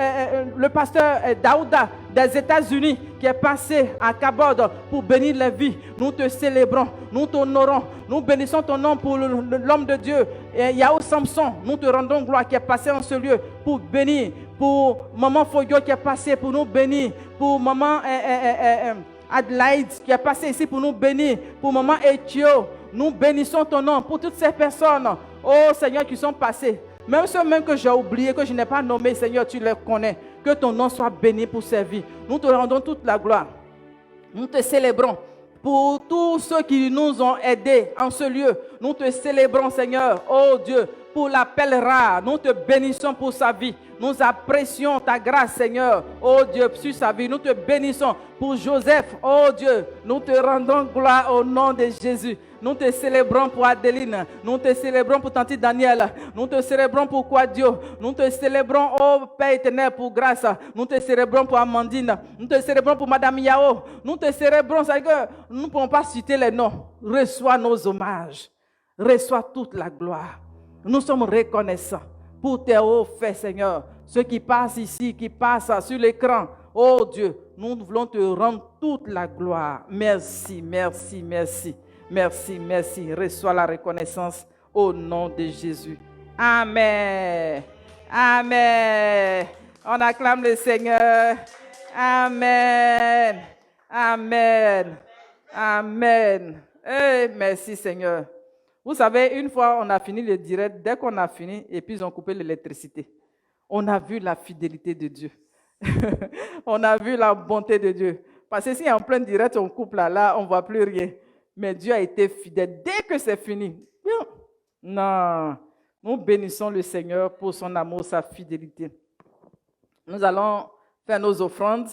le pasteur Daouda des États-Unis qui est passé à Kabod pour bénir les vies. Nous te célébrons, nous t'honorons. Nous bénissons ton nom pour l'homme de Dieu, Yahou Samson. Nous te rendons gloire qui est passé en ce lieu pour bénir. Pour maman Foyo qui est passé pour nous bénir. Pour maman Adelaide qui est passé ici pour nous bénir. Pour maman Ethio, nous bénissons ton nom. Pour toutes ces personnes, oh Seigneur, qui sont passées. Même ceux même que j'ai oubliés, que je n'ai pas nommés, Seigneur, tu les connais. Que ton nom soit béni pour ces vies. Nous te rendons toute la gloire. Nous te célébrons pour tous ceux qui nous ont aidés en ce lieu. Nous te célébrons, Seigneur, oh Dieu, pour l'appel rare. Nous te bénissons pour sa vie. Nous apprécions ta grâce, Seigneur, oh Dieu, sur sa vie. Nous te bénissons pour Joseph, oh Dieu. Nous te rendons gloire au nom de Jésus. Nous te célébrons pour Adeline. Nous te célébrons pour Tante Daniel. Nous te célébrons pour Quadio. Nous te célébrons, oh Père éternel, pour grâce. Nous te célébrons pour Amandine. Nous te célébrons pour Madame Yao. Nous te célébrons, c'est que nous ne pouvons pas citer les noms. Reçois nos hommages. Reçois toute la gloire. Nous sommes reconnaissants pour tes hauts faits, Seigneur. Ceux qui passent ici, qui passent sur l'écran. Oh Dieu, nous voulons te rendre toute la gloire. Merci, merci, merci. Merci, merci. Reçois la reconnaissance au nom de Jésus. Amen. Amen. On acclame le Seigneur. Amen. Amen. Amen. Eh, merci Seigneur. Vous savez, une fois on a fini le direct, dès qu'on a fini, et puis ils ont coupé l'électricité. On a vu la fidélité de Dieu. On a vu la bonté de Dieu. Parce que si en plein direct on coupe là, on ne voit plus rien. Mais Dieu a été fidèle. Dès que c'est fini, non, nous bénissons le Seigneur pour son amour, sa fidélité. Nous allons faire nos offrandes.